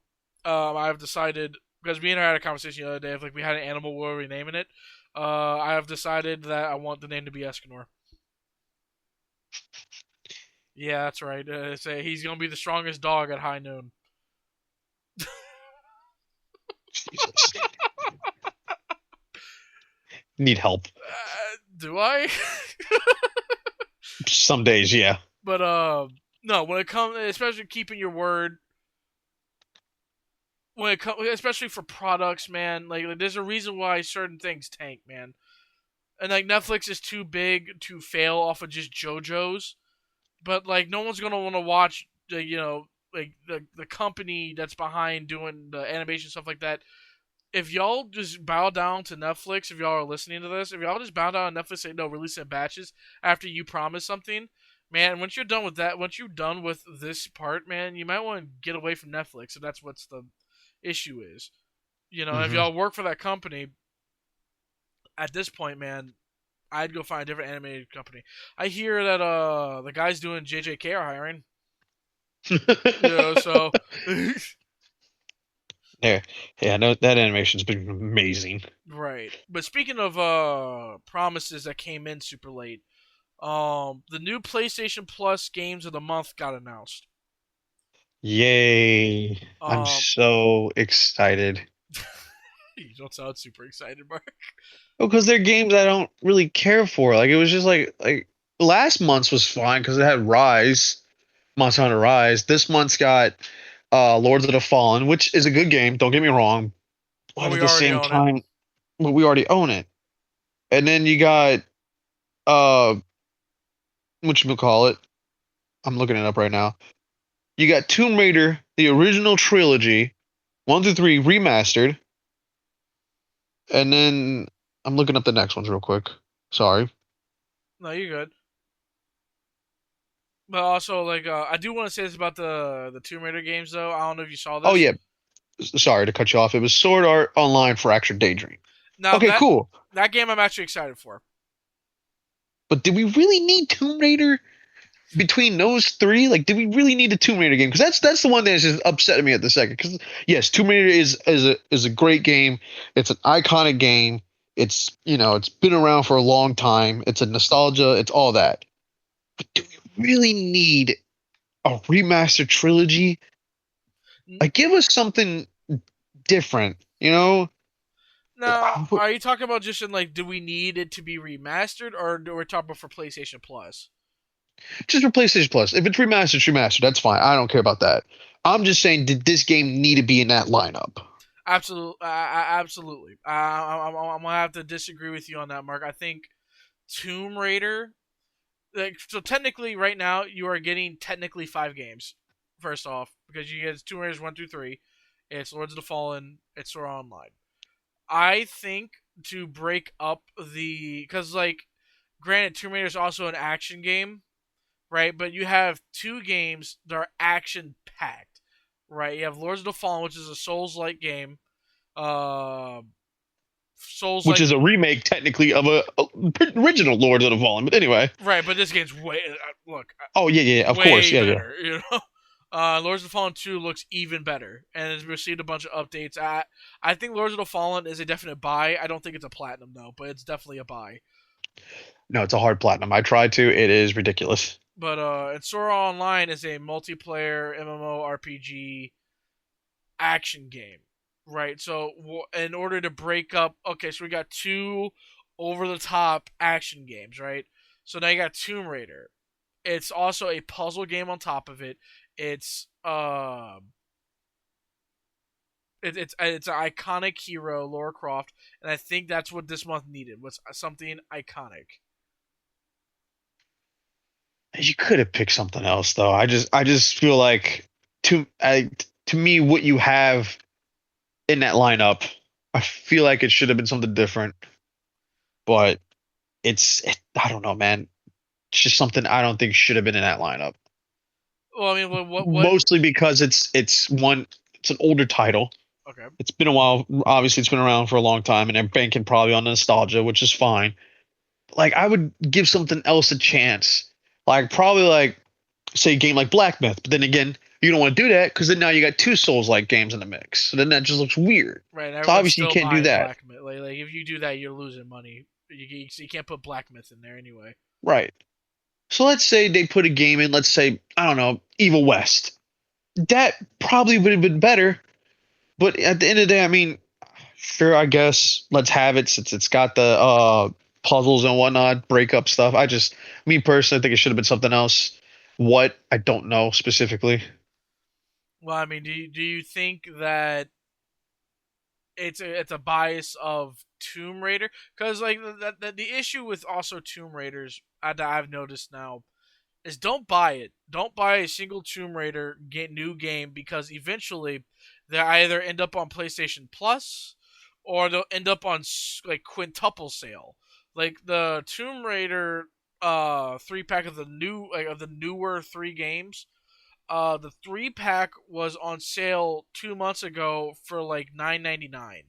I've decided because me and her had a conversation the other day. If like we had an animal, what were we naming it? I have decided that I want the name to be Escanor. Yeah, that's right. Say he's gonna be the strongest dog at high noon. Jesus. Need help. Do I? Some days, yeah. But no. When it comes, especially keeping your word, when it comes, especially for products, man, like there's a reason why certain things tank, man. And like Netflix is too big to fail off of just JoJo's, but like no one's gonna want to watch like the company that's behind doing the animation stuff like that. If y'all just bow down to Netflix, if y'all are listening to this, if y'all just bow down to Netflix and say no, release it in batches after you promise something, man, once you're done with that, once you're done with this part, man, you might want to get away from Netflix. If that's what's the issue is. If Hmm. y'all work for that company, at this point, man, I'd go find a different animated company. I hear that the guys doing JJK are hiring. So Yeah, yeah, no, that animation's been amazing. right. But speaking of promises that came in super late, the new PlayStation Plus games of the month got announced. Yay. I'm Um, so excited. you don't sound super excited, Mark. Because they're games I don't really care for. Like it was just like last month's was fine because it had Rise, Monster Hunter Rise. This month's got Lords of the Fallen, which is a good game, don't get me wrong. But But at we the already same own it. time, well, we already own it. And then you got uh whatchamacallit. I'm looking it up right now. You got Tomb Raider, the original trilogy, 1 through 3 remastered, and then I'm looking up the next ones real quick. Sorry. No, you're good. But also, like, I do want to say this about the Tomb Raider games, though. I don't know if you saw Oh this. yeah, sorry to cut you off. It was Sword Art Online Fractured Daydream. Now Okay, cool. that game I'm actually excited for. But did we really need Tomb Raider between those three? Like, did we really need a Tomb Raider game? Because that's the one that is just upsetting me at the second. Because yes, Tomb Raider is a great game. It's an iconic game. It's it's been around for a long time. It's a nostalgia. It's all that. But do we really need a remastered trilogy? Like, give us something different. Now, are you talking about just in like, do we need it to be remastered, or do we talking about for PlayStation Plus? Just for PlayStation Plus. If it's remastered, it's remastered. That's fine. I don't care about that. I'm just saying, did this game need to be in that lineup? Absolutely, absolutely. I'm gonna have to disagree with you on that, Mark. I think Tomb Raider. Like, so technically, right now you are getting technically 5 games. First off, because you get Tomb Raiders 1 through 3, it's Lords of the Fallen, it's Sword Art Online. I think to break up because like, granted, Tomb Raider is also an action game, right? But you have 2 games that are action packed, right? You have Lords of the Fallen, which is a Souls like game, Uh, Souls which like is a remake technically of a original Lord of the Fallen. But anyway, right, but this game's oh yeah, yeah, yeah, of course, way yeah, yeah. better. You know, Lords of the Fallen 2 looks even better and has received a bunch of updates. I think Lords of the Fallen is a definite buy. I don't think it's a platinum though, but it's definitely a buy. No, it's a hard platinum. I tried to. It is ridiculous. But and Sora Online is a multiplayer MMORPG action game, right? So in order to break up, okay, so we got two over the top action games, right? So now you got Tomb Raider. It's also a puzzle game on top of it. It's it's an iconic hero, Lara Croft, and I think that's what this month needed was something iconic. You could have picked something else though. I just feel like to me what you have in that lineup, I feel like it should have been something different. But I don't know, man. It's just something I don't think should have been in that lineup. Well, I mean, what? Mostly because it's an older title. Okay, It's been a while. Obviously, it's been around for a long time, and they're banking probably on nostalgia, which is fine. Like I would give something else a chance. Like probably like say a game like Black Myth, but then again, you don't want to do that because then now you got two Souls like games in the mix. So then that just looks weird. right. So Everyone's obviously you still can't do buying that. Black Myth. Like if you do that, you're losing money. You can't put Black Myth in there anyway. Right. So let's say they put a game in, let's say, I don't know, Evil West. That probably would have been better. But at the end of the day, I mean, sure, I guess let's have it since it's got the puzzles and whatnot, breakup stuff. Me personally, I think it should have been something else. What? I don't know specifically. Well, I mean, do you think that it's a bias of Tomb Raider? Because like the issue with also Tomb Raiders that I've noticed now is don't buy it. Don't buy a single Tomb Raider new game because eventually they either end up on PlayStation Plus or they'll end up on like quintuple sale. Like the Tomb Raider 3 pack of the newer 3 games. The 3 pack was on sale 2 months ago for like $9.99.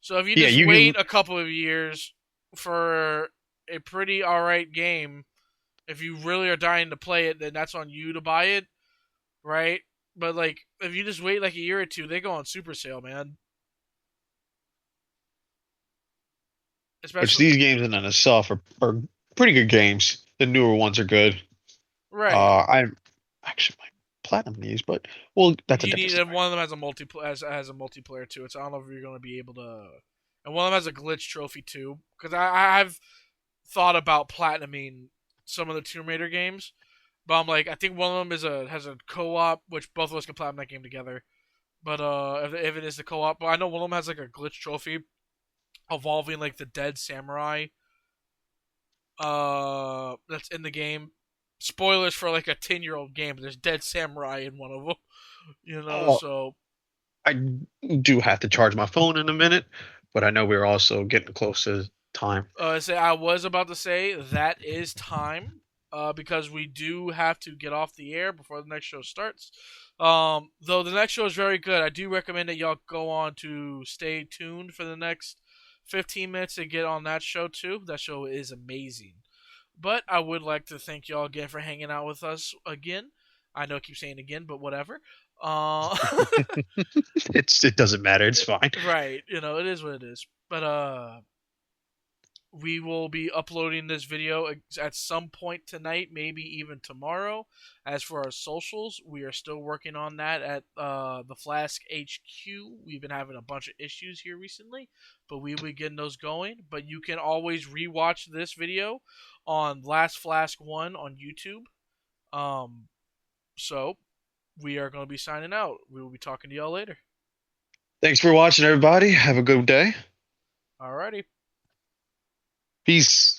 So if you Yeah, just you wait can. a couple of years for a pretty alright game, if you really are dying to play it, then that's on you to buy it, right? But like, if you just wait like a year or two, they go on super sale, man. Which Especially these games in itself are pretty good games. The newer ones are good. right. I actually might platinum these, but well, that's a You different need story. one of them has a has a multiplayer too. So I don't know if you're gonna be able to. And one of them has a glitch trophy too, because I've thought about platinuming some of the Tomb Raider games, but I'm like, I think one of them has a co-op, which both of us can platinum that game together. But if it is the co-op, but I know one of them has like a glitch trophy involving like the dead samurai that's in the game. Spoilers for like a 10-year-old game, but there's dead samurai in one of them. You know, Oh, so I do have to charge my phone in a minute, but I know we're also getting close to time. I was about to say that is time, because we do have to get off the air before the next show starts. Though the next show is very good, I do recommend that y'all go on to stay tuned for the next 15 minutes to get on that show too. That show is amazing. But I would like to thank y'all again for hanging out with us again. I know I keep saying again, but whatever. Uh, It doesn't matter. It's fine. right, you know, it is what it is. But we will be uploading this video at some point tonight, maybe even tomorrow. As for our socials, we are still working on that at the Flask HQ. We've been having a bunch of issues here recently, but we will be getting those going. But you can always rewatch this video on Last Flask 1 on YouTube. Um, so we are going to be signing out. We will be talking to y'all later. Thanks for watching, everybody. Have a good day. Alrighty. Peace.